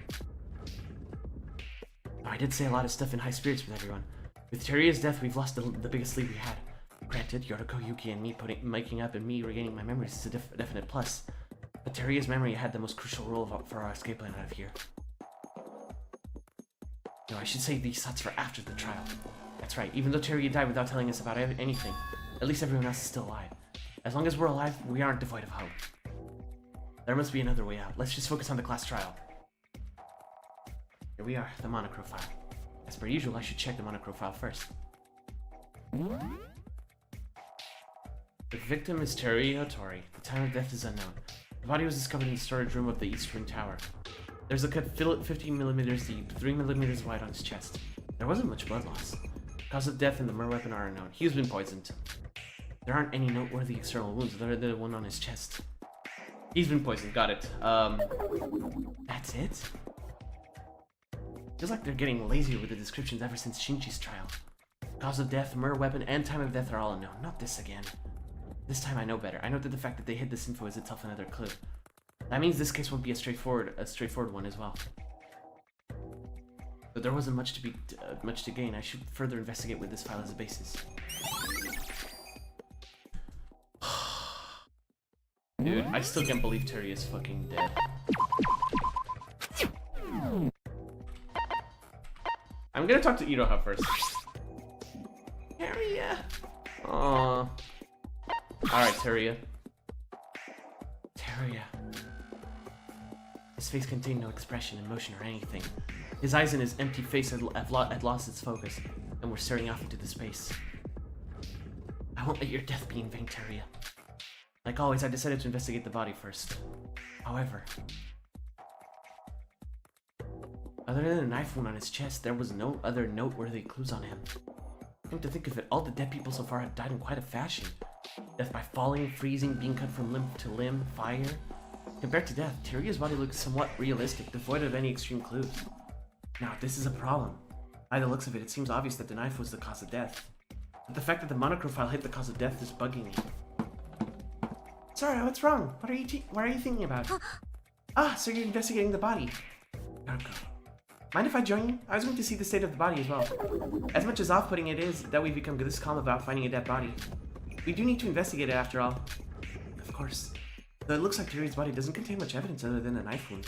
I did say a lot of stuff in high spirits with everyone. With Teruya's death, we've lost the biggest lead we had. Granted, Yoriko, Yuki, and me making up and me regaining my memories is a definite plus. But Teruya's memory had the most crucial role for our escape plan out of here. No, I should save these thoughts for after the trial. That's right, even though Teruya died without telling us about anything, at least everyone else is still alive. As long as we're alive, we aren't devoid of hope. There must be another way out. Let's just focus on the class trial. Here we are, the monochrome file. As per usual, I should check the monochrome file first. The victim is Teruya Otori. The time of death is unknown. The body was discovered in the storage room of the East Wing Tower. There's a cut 15mm deep, 3mm wide on his chest. There wasn't much blood loss. Cause of death and the murder weapon are unknown. He's been poisoned. There aren't any noteworthy external wounds, other than the one on his chest. He's been poisoned, got it. That's it? Feels like they're getting lazier with the descriptions ever since Shinji's trial. Cause of death, murder weapon, and time of death are all unknown. Not this again. This time I know better. I know that the fact that they hid this info is itself another clue. That means this case won't be a straightforward one as well. But there wasn't much to gain. I should further investigate with this file as a basis. Dude, I still can't believe Terry is fucking dead. I'm gonna talk to Iroha first. Teria. Aww. Alright, Teria. Teria. His face contained no expression, emotion, or anything. His eyes and his empty face had lost its focus, and were staring off into the space. I won't let your death be in vain, Teria. Like always, I decided to investigate the body first. However, other than a knife wound on his chest, there was no other noteworthy clues on him. Come to think of it, all the dead people so far have died in quite a fashion. Death by falling, freezing, being cut from limb to limb, fire. Compared to death, Teria's body looks somewhat realistic, devoid of any extreme clues. Now, this is a problem. By the looks of it, it seems obvious that the knife was the cause of death. But the fact that the monochrome file hit the cause of death is bugging me. Sora, what's wrong? What are you thinking about? So you're investigating the body. Naruto. Mind if I join you? I was going to see the state of the body as well. As much as off-putting it is that we've become this calm about finding a dead body, we do need to investigate it after all. Of course. Though it looks like Teri's body doesn't contain much evidence other than a knife wound.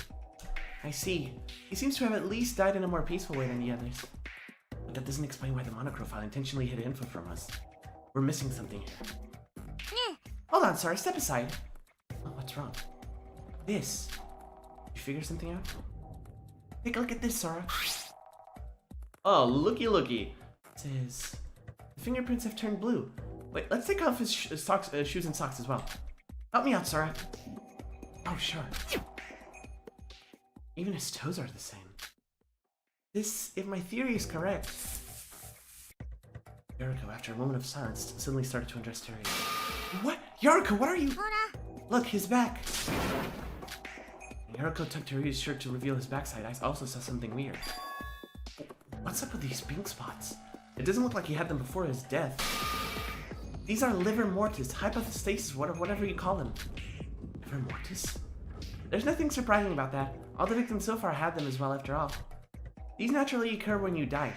I see. He seems to have at least died in a more peaceful way than the others. But that doesn't explain why the monochrome file intentionally hid info from us. We're missing something here. Hold on, sorry, step aside. Oh, what's wrong? This. You figure something out? Take a look at this, Sora. Oh, looky. It says the fingerprints have turned blue. Wait, let's take off his shoes and socks as well. Help me out, Sora. Oh, sure. Even his toes are the same. This, if my theory is correct. Yoriko, after a moment of silence, suddenly started to undress Terry. What? Yoriko, what are you? Look, his back. Yoriko tucked Teri's shirt to reveal his backside. I also saw something weird. What's up with these pink spots? It doesn't look like he had them before his death. These are liver mortis, hypostasis, whatever you call them. Liver mortis? There's nothing surprising about that. All the victims so far had them as well, after all. These naturally occur when you die.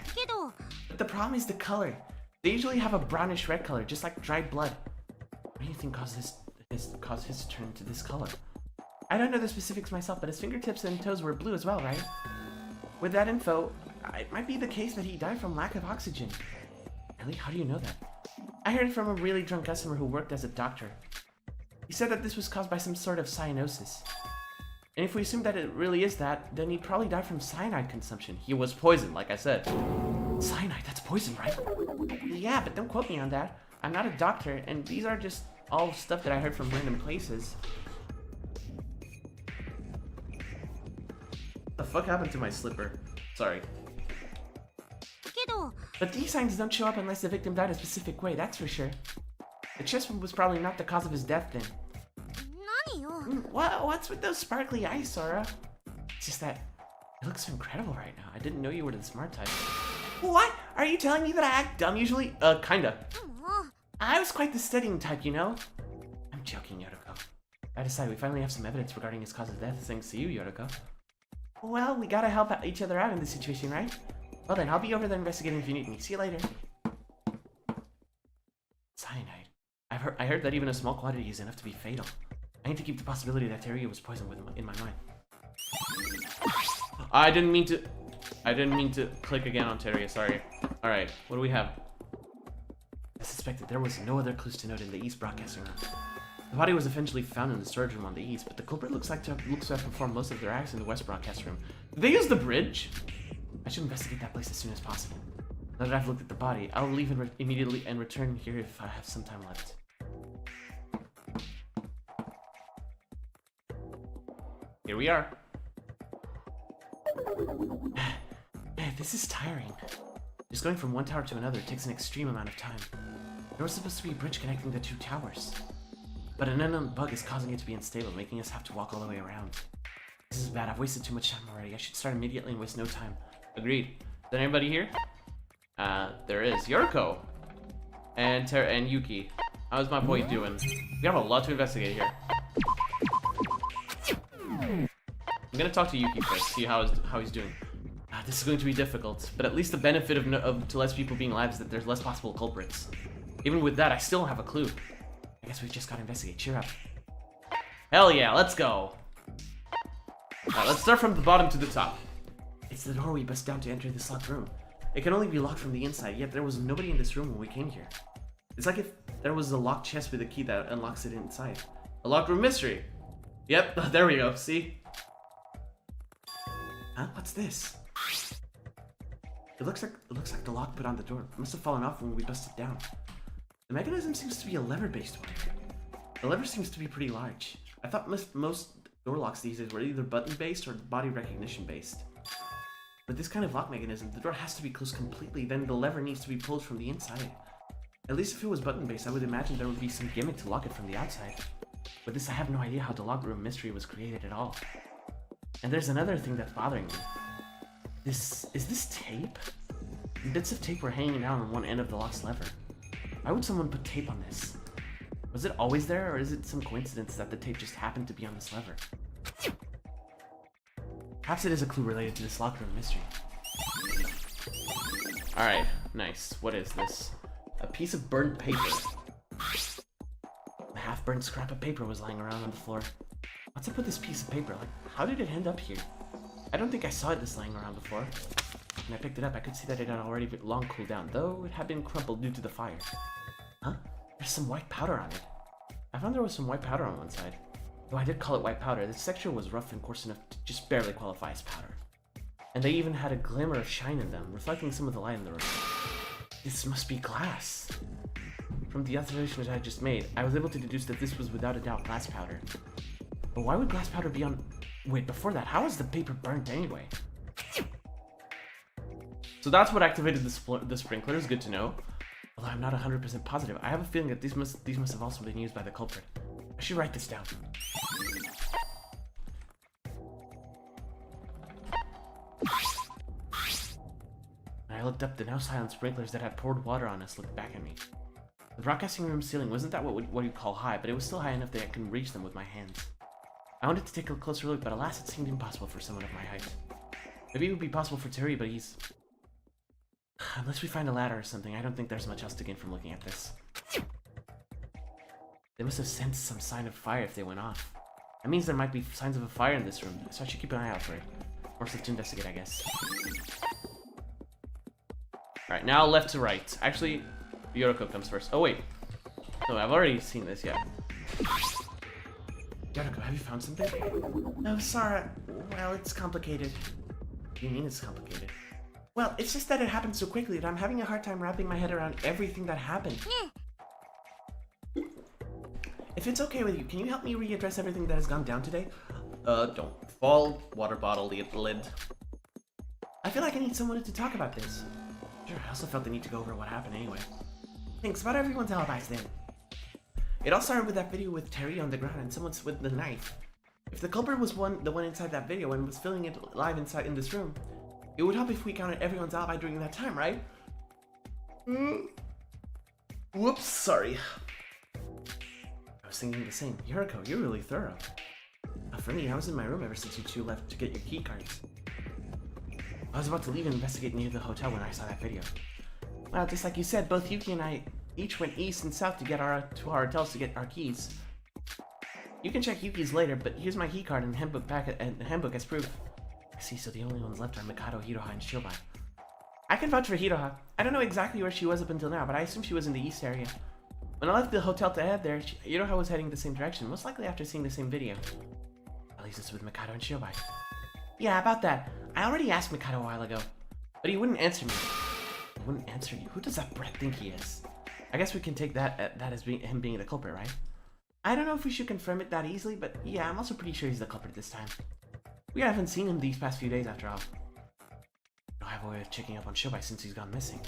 But the problem is the color. They usually have a brownish red color, just like dried blood. What do you think caused his to turn to this color? I don't know the specifics myself, but his fingertips and toes were blue as well, right? With that info, it might be the case that he died from lack of oxygen. Really? How do you know that? I heard it from a really drunk customer who worked as a doctor. He said that this was caused by some sort of cyanosis. And if we assume that it really is that, then he probably died from cyanide consumption. He was poisoned, like I said. Cyanide, that's poison, right? Yeah, but don't quote me on that. I'm not a doctor, and these are just all stuff that I heard from random places. The fuck happened to my slipper? Sorry. But these signs don't show up unless the victim died a specific way, that's for sure. The chest wound was probably not the cause of his death then. What's with those sparkly eyes, Sora? It's just that it looks so incredible right now. I didn't know you were the smart type. What? Are you telling me that I act dumb usually? Kinda. I was quite the studying type, you know? I'm joking, Yoriko. I decided we finally have some evidence regarding his cause of death thanks to you, Yoriko. Well, we gotta help each other out in this situation, right? Well then, I'll be over there investigating if you need me. See you later. Cyanide. I heard that even a small quantity is enough to be fatal. I need to keep the possibility that Teria was poisoned in my mind. I didn't mean to click again on Teria, sorry. Alright, what do we have? I suspected there was no other clues to note in the East broadcasting room. The body was eventually found in the storage room on the East, but the culprit looks to have performed most of their acts in the West broadcast room. Did they use the bridge? I should investigate that place as soon as possible. Now that I've looked at the body, I'll leave immediately and return here if I have some time left. Here we are. This is tiring. Just going from one tower to another takes an extreme amount of time. There was supposed to be a bridge connecting the two towers. But an unknown bug is causing it to be unstable, making us have to walk all the way around. This is bad. I've wasted too much time already. I should start immediately and waste no time. Agreed. Is there anybody here? There is. Yoriko! And Yuki. How's my boy doing? We have a lot to investigate here. I'm gonna talk to Yuki first, see how he's doing. This is going to be difficult, but at least the benefit to less people being alive is that there's less possible culprits. Even with that, I still don't have a clue. I guess we've just gotta investigate. Cheer up. Hell yeah, let's go. Alright, let's start from the bottom to the top. It's the door we bust down to enter this locked room. It can only be locked from the inside, yet there was nobody in this room when we came here. It's like if there was a locked chest with a key that unlocks it inside. A locked room mystery. Yep, there we go, see? Huh? What's this? It looks like the lock put on the door. It must have fallen off when we busted it down. The mechanism seems to be a lever-based one. The lever seems to be pretty large. I thought most door locks these days were either button-based or body recognition-based. With this kind of lock mechanism, the door has to be closed completely, then the lever needs to be pulled from the inside. At least if it was button-based, I would imagine there would be some gimmick to lock it from the outside. With this, I have no idea how the locked room mystery was created at all. And there's another thing that's bothering me. Is this tape? Bits of tape were hanging down on one end of the lock's lever. Why would someone put tape on this? Was it always there, or is it some coincidence that the tape just happened to be on this lever? Perhaps it is a clue related to this locked room mystery. Alright, nice. What is this? A piece of burnt paper. A half-burnt scrap of paper was lying around on the floor. What's up with this piece of paper? Like, how did it end up here? I don't think I saw this lying around before. When I picked it up, I could see that it had already long cooled down, though it had been crumpled due to the fire. Huh? There's some white powder on it. I found there was some white powder on one side. Though I did call it white powder, this texture was rough and coarse enough to just barely qualify as powder. And they even had a glimmer of shine in them, reflecting some of the light in the room. This must be glass. From the observations I just made, I was able to deduce that this was without a doubt glass powder. But why would glass powder be on... Wait, before that, how is the paper burnt anyway? So that's what activated the sprinklers, good to know. Although I'm not 100% positive, I have a feeling that these must have also been used by the culprit. I should write this down. When I looked up, the now silent sprinklers that had poured water on us looked back at me. The broadcasting room ceiling wasn't that what you call high, but it was still high enough that I couldn't reach them with my hands. I wanted to take a closer look, but alas, it seemed impossible for someone of my height. Maybe it would be possible for Terry, but he's... Unless we find a ladder or something, I don't think there's much else to gain from looking at this. They must have sensed some sign of fire if they went off. That means there might be signs of a fire in this room, so I should keep an eye out for it. Or stuff to investigate, I guess. Alright, now left to right. Actually, Yoroko comes first. Oh, wait. No, I've already seen this, yeah. Yoroko, have you found something? No, Sara. Well, it's complicated. What do you mean it's complicated? Well, it's just that it happened so quickly that I'm having a hard time wrapping my head around everything that happened. If it's okay with you, can you help me readdress everything that has gone down today? Don't fall. Water bottle, lid. I feel like I need someone to talk about this. Sure, I also felt the need to go over what happened anyway. Thanks, about everyone's alibis then. It all started with that video with Terry on the ground and someone with the knife. If the culprit was the one inside that video and was filming it live inside in this room, it would help if we counted everyone's alibi during that time, right? Whoops, sorry. I was thinking the same. Yoriko, you're really thorough. For me, I was in my room ever since you two left to get your key cards. I was about to leave and investigate near the hotel when I saw that video. Well, just like you said, both Yuki and I each went east and south to our hotels to get our keys. You can check Yuki's later, but here's my key card and handbook as proof. I see, so the only ones left are Mikado, Hiroha, and Shobai. I can vouch for Hiroha. I don't know exactly where she was up until now, but I assume she was in the east area. When I left the hotel to head there, Hiroha was heading the same direction, most likely after seeing the same video. At least it's with Mikado and Shobai. Yeah, about that. I already asked Mikado a while ago, but he wouldn't answer me. He wouldn't answer you? Who does that Brett think he is? I guess we can take that as him being the culprit, right? I don't know if we should confirm it that easily, but yeah, I'm also pretty sure he's the culprit this time. We haven't seen him these past few days after all. I have a way of checking up on Shobai since he's gone missing,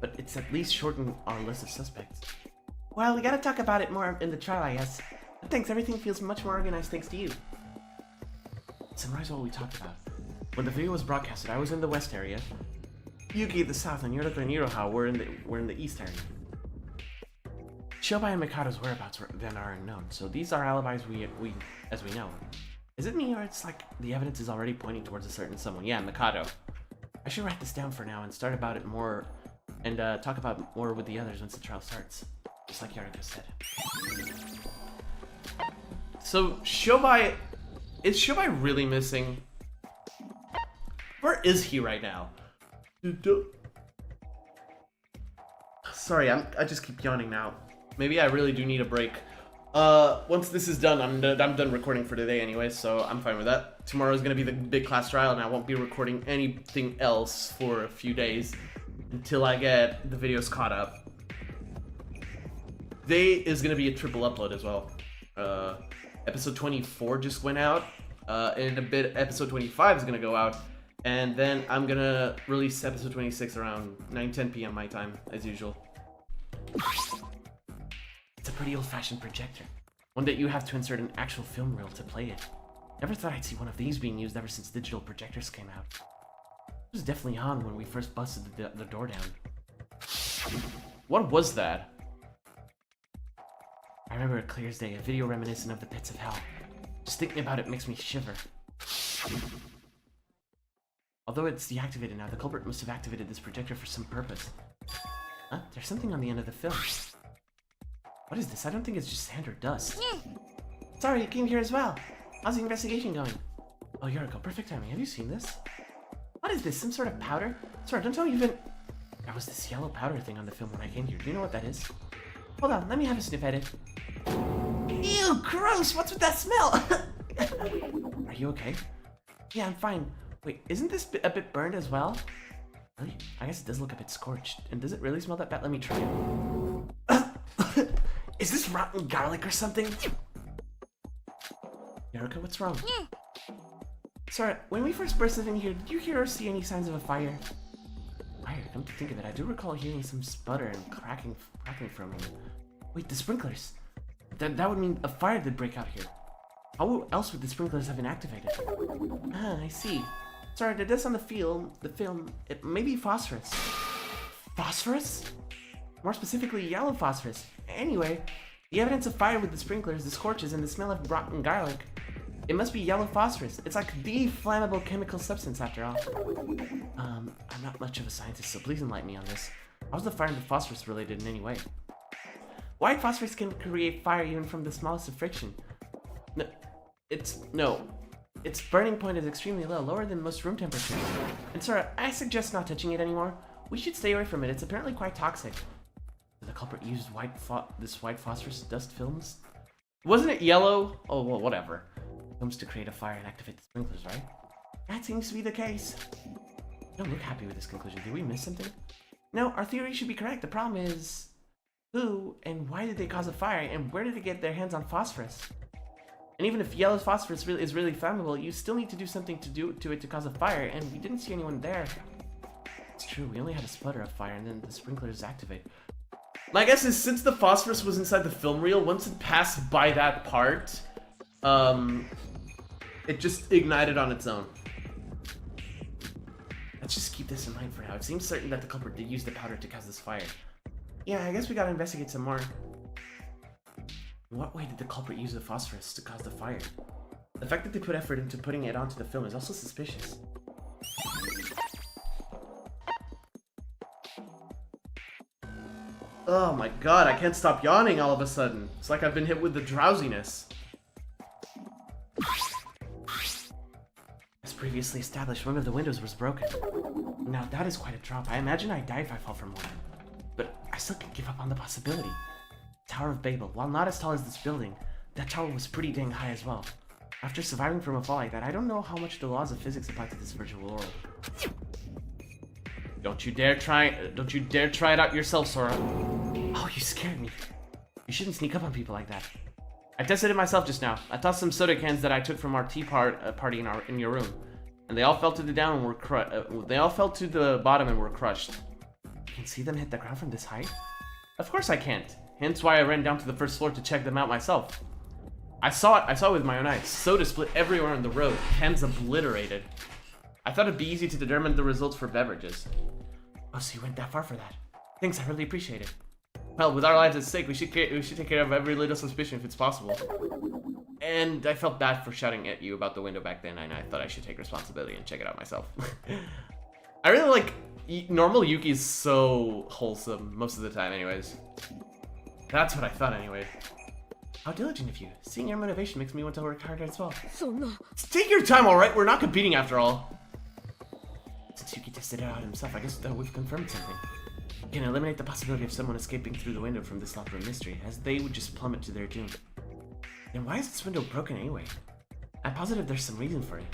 but it's at least shortened our list of suspects. Well, we gotta talk about it more in the trial, I guess. But thanks, everything feels much more organized thanks to you. Summarize what we talked about. When the video was broadcasted, I was in the west area. Yuki the south, and Yoroko and Iroha were in the east area. Shobai and Mikado's whereabouts then are unknown, so these are alibis as we know. Is it me, or it's like the evidence is already pointing towards a certain someone? Yeah, Mikado. I should write this down for now and start about it more and talk about more with the others once the trial starts. Just like Yariko said. So, Shobai... Is Shobai really missing? Where is he right now? Sorry, I just keep yawning now. Maybe I really do need a break. Once this is done, I'm done recording for today anyway, so I'm fine with that. Tomorrow is gonna be the big class trial, and I won't be recording anything else for a few days until I get the videos caught up. Today is gonna be a triple upload as well. Episode 24 just went out. In a bit, episode 25 is gonna go out. And then I'm gonna release episode 26 around 9-10 p.m. my time, as usual. It's a pretty old-fashioned projector. One that you have to insert an actual film reel to play it. Never thought I'd see one of these being used ever since digital projectors came out. It was definitely on when we first busted the door down. What was that? I remember it clear as day, a video reminiscent of the pits of hell. Just thinking about it makes me shiver. Although it's deactivated now, the culprit must have activated this projector for some purpose. Huh? There's something on the end of the film. What is this? I don't think it's just sand or dust. Sorry, you came here as well. How's the investigation going? Oh, Yoriko, perfect timing. Have you seen this? What is this? Some sort of powder? Sorry, don't tell me even... There was this yellow powder thing on the film when I came here. Do you know what that is? Hold on, let me have a sniff at it. Ew, gross! What's with that smell? Are you okay? Yeah, I'm fine. Wait, isn't this a bit burned as well? Really? I guess it does look a bit scorched. And does it really smell that bad? Let me try it. Is this rotten garlic or something? Yoriko, what's wrong? Sorry, when we first burst in here, did you hear or see any signs of a fire? Fire? Come to think of it, I do recall hearing some sputter and cracking from them. Wait, the sprinklers. That would mean a fire did break out here. How else would the sprinklers have been activated? Ah, I see. Sorry, the dust on the film, it may be phosphorus. Phosphorus? More specifically, yellow phosphorus. Anyway, the evidence of fire with the sprinklers, the scorches, and the smell of rotten garlic. It must be yellow phosphorus. It's like the flammable chemical substance after all. I'm not much of a scientist, so please enlighten me on this. How's the fire and the phosphorus related in any way? White phosphorus can create fire even from the smallest of friction. No, its burning point is extremely low, lower than most room temperature. And sir, I suggest not touching it anymore. We should stay away from it. It's apparently quite toxic. Did the culprit use this white phosphorus dust films? Wasn't it yellow? Oh, well, whatever. It comes to create a fire and activate the sprinklers, right? That seems to be the case. You don't look happy with this conclusion. Did we miss something? No, our theory should be correct. The problem is... who and why did they cause a fire, and where did they get their hands on phosphorus? And even if yellow phosphorus is really flammable, you still need to do something to it to cause a fire, and we didn't see anyone there. It's true, we only had a sputter of fire, and then the sprinklers activate. My guess is, since the phosphorus was inside the film reel, once it passed by that part, it just ignited on its own. Let's just keep this in mind for now. It seems certain that the culprit did use the powder to cause this fire. Yeah, I guess we gotta investigate some more. In what way did the culprit use the phosphorus to cause the fire? The fact that they put effort into putting it onto the film is also suspicious. Oh my god, I can't stop yawning all of a sudden. It's like I've been hit with the drowsiness. As previously established, one of the windows was broken. Now that is quite a drop. I imagine I'd die if I fall from one. But I still can't give up on the possibility. Tower of Babel. While not as tall as this building, that tower was pretty dang high as well. After surviving from a fall like that, I don't know how much the laws of physics apply to this virtual world. Don't you dare try it out yourself, Sora. Oh, you scared me. You shouldn't sneak up on people like that. I tested it myself just now. I tossed some soda cans that I took from our tea party in your room, and they all fell to the bottom and were crushed. You can see them hit the ground from this height? Of course I can't. Hence why I ran down to the first floor to check them out myself. I saw it with my own eyes. Soda split everywhere on the road, cans obliterated. I thought it'd be easy to determine the results for beverages. Oh, so you went that far for that. Thanks, I really appreciate it. Well, with our lives at stake, we should take care of every little suspicion if it's possible. And I felt bad for shouting at you about the window back then, and I thought I should take responsibility and check it out myself. I really like... Normal Yuki is so wholesome most of the time anyways. That's what I thought anyway. How diligent of you. Seeing your motivation makes me want to work harder as well. Take your time, alright? We're not competing after all. Since Yuki tested it out himself, I guess that we've confirmed something. We can eliminate the possibility of someone escaping through the window from this locker room mystery, as they would just plummet to their doom. Then why is this window broken anyway? I'm positive there's some reason for it.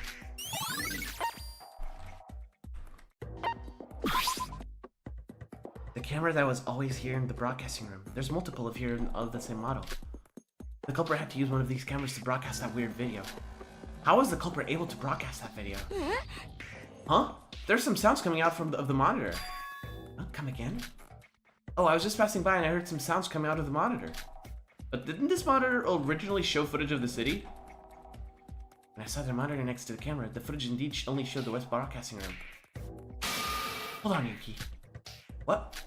The camera that was always here in the broadcasting room. There's multiple of here of the same model. The culprit had to use one of these cameras to broadcast that weird video. How was the culprit able to broadcast that video? Huh? There's some sounds coming out from the monitor. Oh, come again? Oh, I was just passing by and I heard some sounds coming out of the monitor. But didn't this monitor originally show footage of the city? When I saw the monitor next to the camera, the footage indeed only showed the West Broadcasting Room. Hold on, Yuki. What?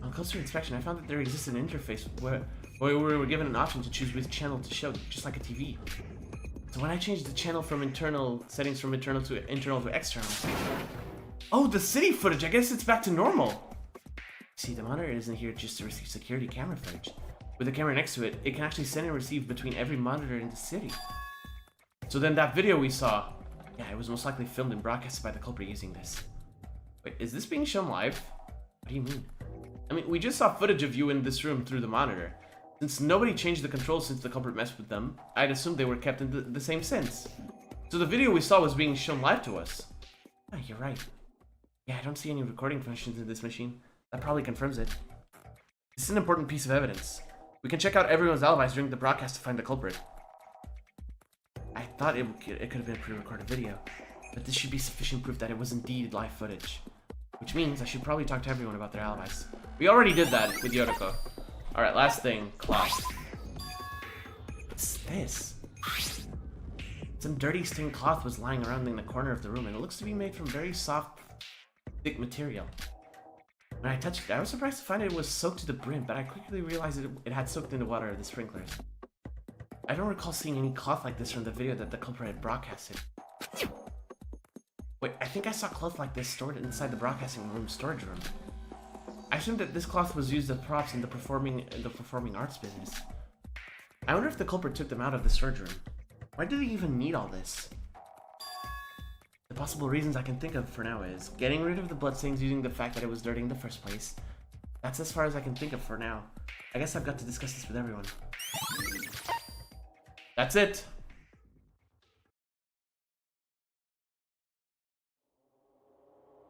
On closer inspection, I found that there existed an interface where we were given an option to choose which channel to show, just like a TV. So when I changed the channel from internal settings from internal to external. Oh, the city footage! I guess it's back to normal! See, the monitor isn't here just to receive security camera footage. With the camera next to it, it can actually send and receive between every monitor in the city. So then that video we saw, yeah, it was most likely filmed and broadcasted by the culprit using this. Wait, is this being shown live? What do you mean? I mean, we just saw footage of you in this room through the monitor. Since nobody changed the controls since the culprit messed with them, I'd assume they were kept in the same sense. So the video we saw was being shown live to us. Oh, you're right. Yeah, I don't see any recording functions in this machine. That probably confirms it. This is an important piece of evidence. We can check out everyone's alibis during the broadcast to find the culprit. I thought it could have been a pre-recorded video, but this should be sufficient proof that it was indeed live footage. Which means I should probably talk to everyone about their alibis. We already did that with Yoriko. Alright, last thing, cloth. What's this? Some dirty stained cloth was lying around in the corner of the room, and it looks to be made from very soft, thick material. When I touched it, I was surprised to find it was soaked to the brim, but I quickly realized it had soaked in the water of the sprinklers. I don't recall seeing any cloth like this from the video that the culprit had broadcasted. Wait, I think I saw cloth like this stored inside the broadcasting room storage room. I assumed that this cloth was used as props in the performing arts business. I wonder if the culprit took them out of the storage room. Why did he even need all this? The possible reasons I can think of for now is getting rid of the bloodstains using the fact that it was dirty in the first place. That's as far as I can think of for now. I guess I've got to discuss this with everyone. That's it!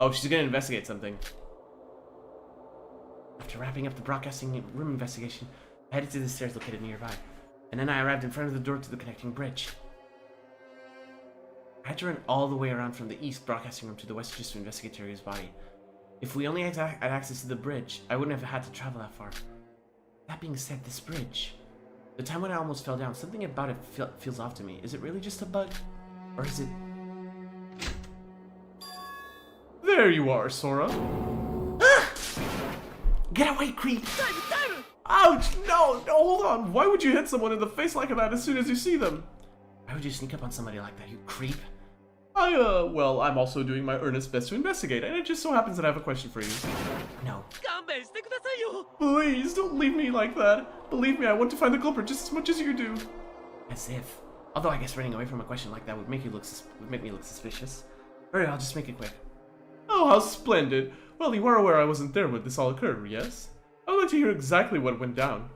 Oh, she's gonna investigate something. After wrapping up the broadcasting room investigation, I headed to the stairs located nearby, and then I arrived in front of the door to the connecting bridge. I had to run all the way around from the east broadcasting room to the west just to investigate Terry's body. If we only had access to the bridge, I wouldn't have had to travel that far. That being said, this bridge... The time when I almost fell down, something about it feels off to me. Is it really just a bug? Or is it... There you are, Sora. Ah! Get away, creep! Ouch! No, hold on. Why would you hit someone in the face like that as soon as you see them? Why would you sneak up on somebody like that, you creep? Well, I'm also doing my earnest best to investigate, and it just so happens that I have a question for you. No. Please, don't leave me like that. Believe me, I want to find the culprit just as much as you do. As if. Although I guess running away from a question like that would make me look suspicious. Alright, I'll just make it quick. Oh, how splendid. Well, you are aware I wasn't there when this all occurred, yes? I would like to hear exactly what went down.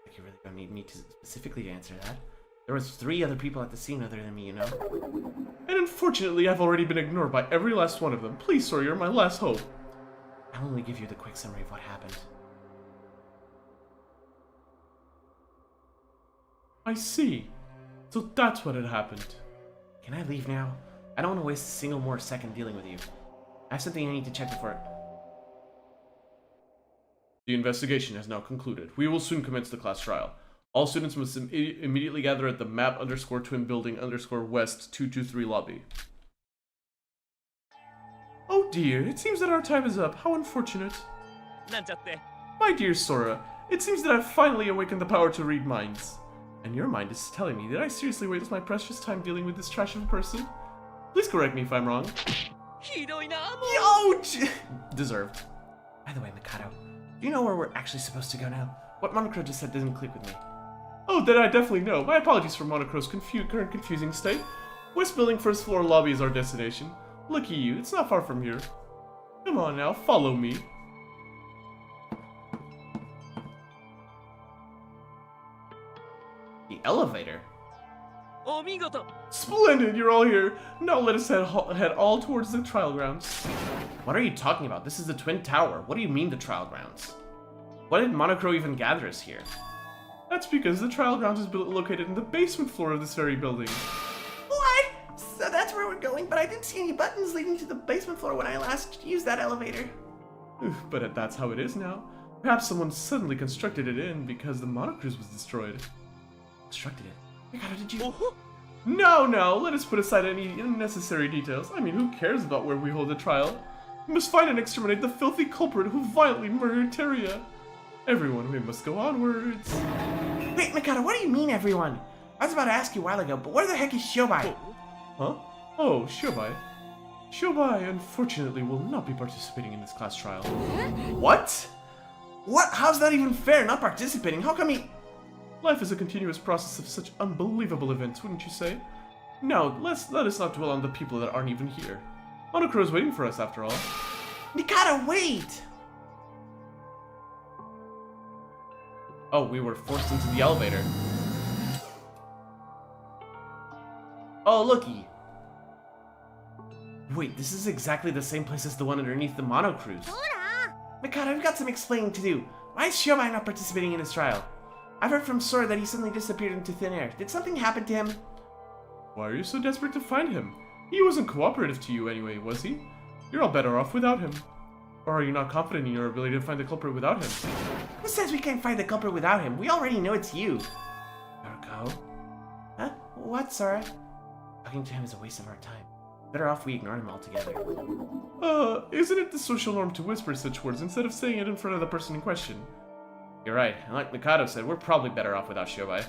Like you really don't need me to specifically answer that. There was 3 other people at the scene other than me, you know? And unfortunately, I've already been ignored by every last one of them. Please, sir, you're my last hope. I'll only give you the quick summary of what happened. I see. So that's what had happened. Can I leave now? I don't want to waste a single more second dealing with you. I have something I need to check before... The investigation has now concluded. We will soon commence the class trial. All students must immediately gather at the map_twin building_west 223 lobby. Oh dear, it seems that our time is up. How unfortunate. My dear Sora, it seems that I've finally awakened the power to read minds. And your mind is telling me that I seriously waste my precious time dealing with this trash of a person? Please correct me if I'm wrong. ひどいな、もう。 Yo! Deserved. By the way, Mikado, do you know where we're actually supposed to go now? What Monocro just said didn't click with me. Oh, then I definitely know. My apologies for Monocro's current confusing state. West Building first floor lobby is our destination. Lucky you, it's not far from here. Come on now, follow me. The elevator? お見事。 Splendid, you're all here. Now let us head all towards the trial grounds. What are you talking about? This is the Twin Tower. What do you mean the trial grounds? Why did Monocro even gather us here? That's because the trial grounds is located in the basement floor of this very building. What? So that's where we're going, but I didn't see any buttons leading to the basement floor when I last used that elevator. But that's how it is now. Perhaps someone suddenly constructed it in because the Monocruise was destroyed. Constructed it? Mikado, did you... No, let us put aside any unnecessary details. I mean, who cares about where we hold the trial? We must find and exterminate the filthy culprit who violently murdered Teria. Everyone, we must go onwards. Wait, Mikado, what do you mean, everyone? I was about to ask you a while ago, but where the heck is Shobai? Huh? Oh, Shobai. Shobai, unfortunately, will not be participating in this class trial. What? What? How's that even fair, not participating? How come he... Life is a continuous process of such unbelievable events, wouldn't you say? Now, let us not dwell on the people that aren't even here. Monocro is waiting for us, after all. Mikado, wait! Oh, we were forced into the elevator. Oh, looky! Wait, this is exactly the same place as the one underneath the Monocruise. Mikado, I've got some explaining to do. Why is Shobai not participating in this trial? I've heard from Sora that he suddenly disappeared into thin air. Did something happen to him? Why are you so desperate to find him? He wasn't cooperative to you anyway, was he? You're all better off without him. Or are you not confident in your ability to find the culprit without him? Who says we can't find the culprit without him? We already know it's you. Gotta go? Huh? What, Sora? Talking to him is a waste of our time. Better off we ignore him altogether. Isn't it the social norm to whisper such words instead of saying it in front of the person in question? You're right, and like Mikado said, we're probably better off without Shobai.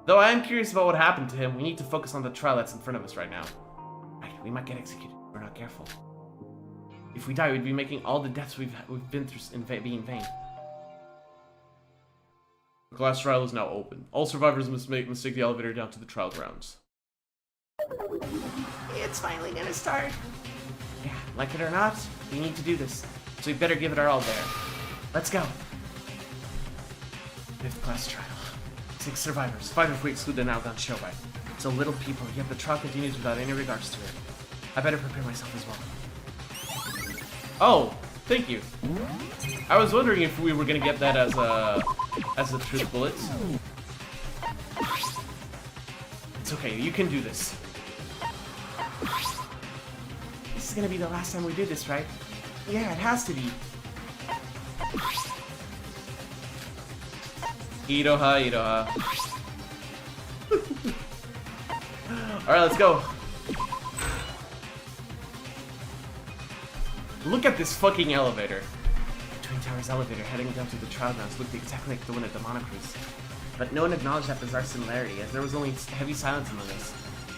Though I am curious about what happened to him, we need to focus on the trial that's in front of us right now. Right, we might get executed if we're not careful. If we die, we'd be making all the deaths we've been through be in vain. The class trial is now open. All survivors must take the elevator down to the trial grounds. It's finally gonna start. Yeah, like it or not, we need to do this. So we better give it our all there. Let's go. 5th class trial. 6 survivors, 5 if we exclude the now gone Shobai. So little people, yet the trial continues without any regards to it. I better prepare myself as well. Oh, thank you. I was wondering if we were gonna get that as a truth bullets. It's okay, you can do this. This is gonna be the last time we do this, right? Yeah, it has to be. Iroha. Alright, let's go. Look at this fucking elevator. The Twin Towers elevator heading down to the trial grounds looked exactly like the one at the Monocruise. But no one acknowledged that bizarre similarity, as there was only heavy silence among us.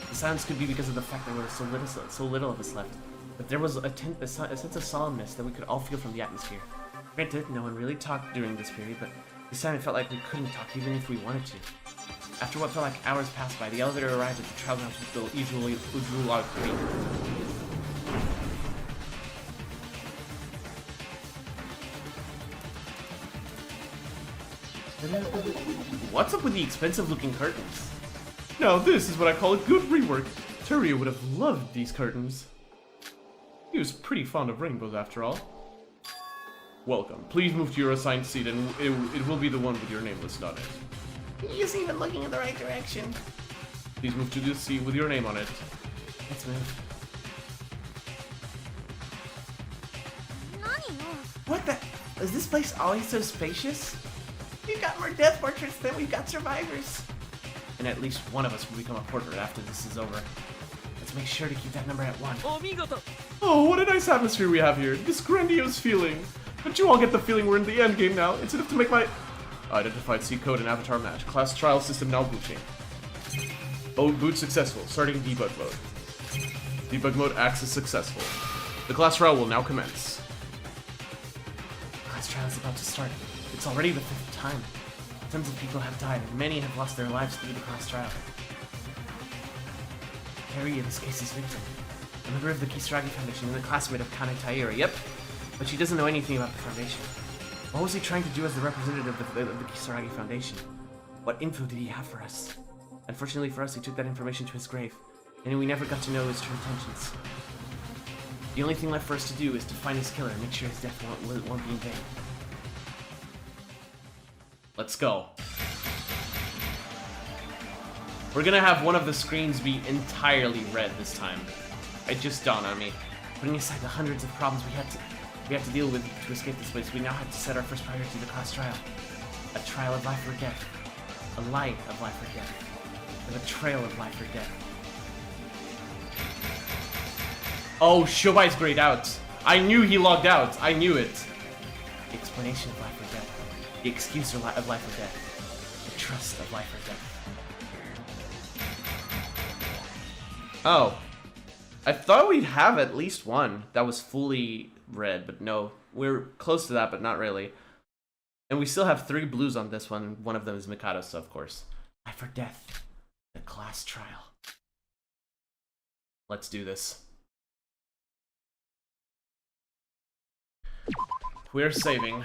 The silence could be because of the fact that there was so little of us left. But there was a sense of solemnness that we could all feel from the atmosphere. Granted, no one really talked during this period, but this time it felt like we couldn't talk even if we wanted to. After what felt like hours passed by, the elevator arrived at the trial grounds with the usual log 3. What's up with the expensive looking curtains? Now this is what I call a good rework. Teria would have loved these curtains. He was pretty fond of rainbows after all. Welcome. Please move to your assigned seat and it will be the one with your name listed on it. He isn't even looking in the right direction. Please move to this seat with your name on it. Let's move. What the? Is this place always so spacious? We've got more death portraits than we've got survivors. And at least one of us will become a portrait after this is over. Let's make sure to keep that number at 1. Oh, what a nice atmosphere we have here. This grandiose feeling. Don't you all get the feeling we're in the end game now? It's enough to make my... Identified C code and avatar match. Class trial system now booting. Boot successful. Starting debug mode. Debug mode access successful. The class trial will now commence. The class trial is about to start. It's already the 5th time. Tons of people have died, and many have lost their lives through the class trial. Carrie, in this case, is victim. A member of the Kisaragi Foundation and a classmate of Kanade Taira, yep. But she doesn't know anything about the Foundation. What was he trying to do as the representative of the Kisaragi Foundation? What info did he have for us? Unfortunately for us, he took that information to his grave, and we never got to know his true intentions. The only thing left for us to do is to find his killer and make sure his death won't be in vain. Let's go. We're gonna have one of the screens be entirely red this time. It just dawned on me. Putting aside the hundreds of problems we have to deal with to escape this place, we now have to set our first priority to the class trial. A trial of life or death. A light of life or death. A betrayal of life or death. Oh, Shobai's grayed out. I knew he logged out. I knew it. The explanation of life or death. The excuse of life or death. The trust of life or death. Oh. I thought we'd have at least one that was fully red, but no. We're close to that, but not really. And we still have 3 blues on this one. One of them is Mikado's, of course. Life or death. The class trial. Let's do this. We're saving.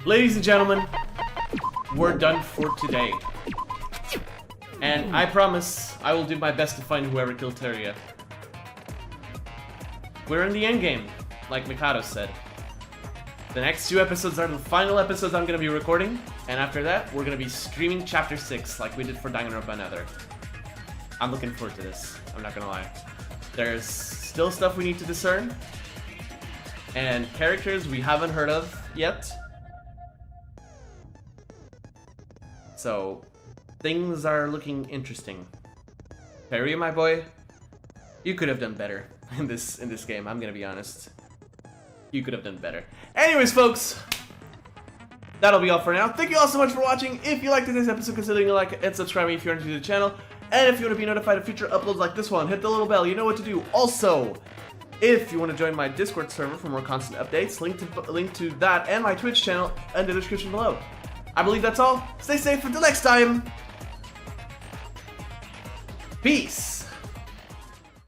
Ladies and gentlemen, we're done for today. And I promise I will do my best to find whoever killed Teria. We're in the endgame, like Mikado said. The next 2 episodes are the final episodes I'm going to be recording, and after that, we're going to be streaming Chapter 6 like we did for Danganronpa Another. I'm looking forward to this, I'm not going to lie. There's still stuff we need to discern, and characters we haven't heard of yet. So, things are looking interesting. Perry, my boy, you could have done better in this game, I'm gonna be honest. You could have done better. Anyways, folks, that'll be all for now. Thank you all so much for watching. If you liked today's episode, consider leaving a like and subscribing if you're new to the channel. And if you want to be notified of future uploads like this one, hit the little bell, you know what to do. Also, if you want to join my Discord server for more constant updates, link to that and my Twitch channel in the description below. I believe that's all. Stay safe until next time. Peace.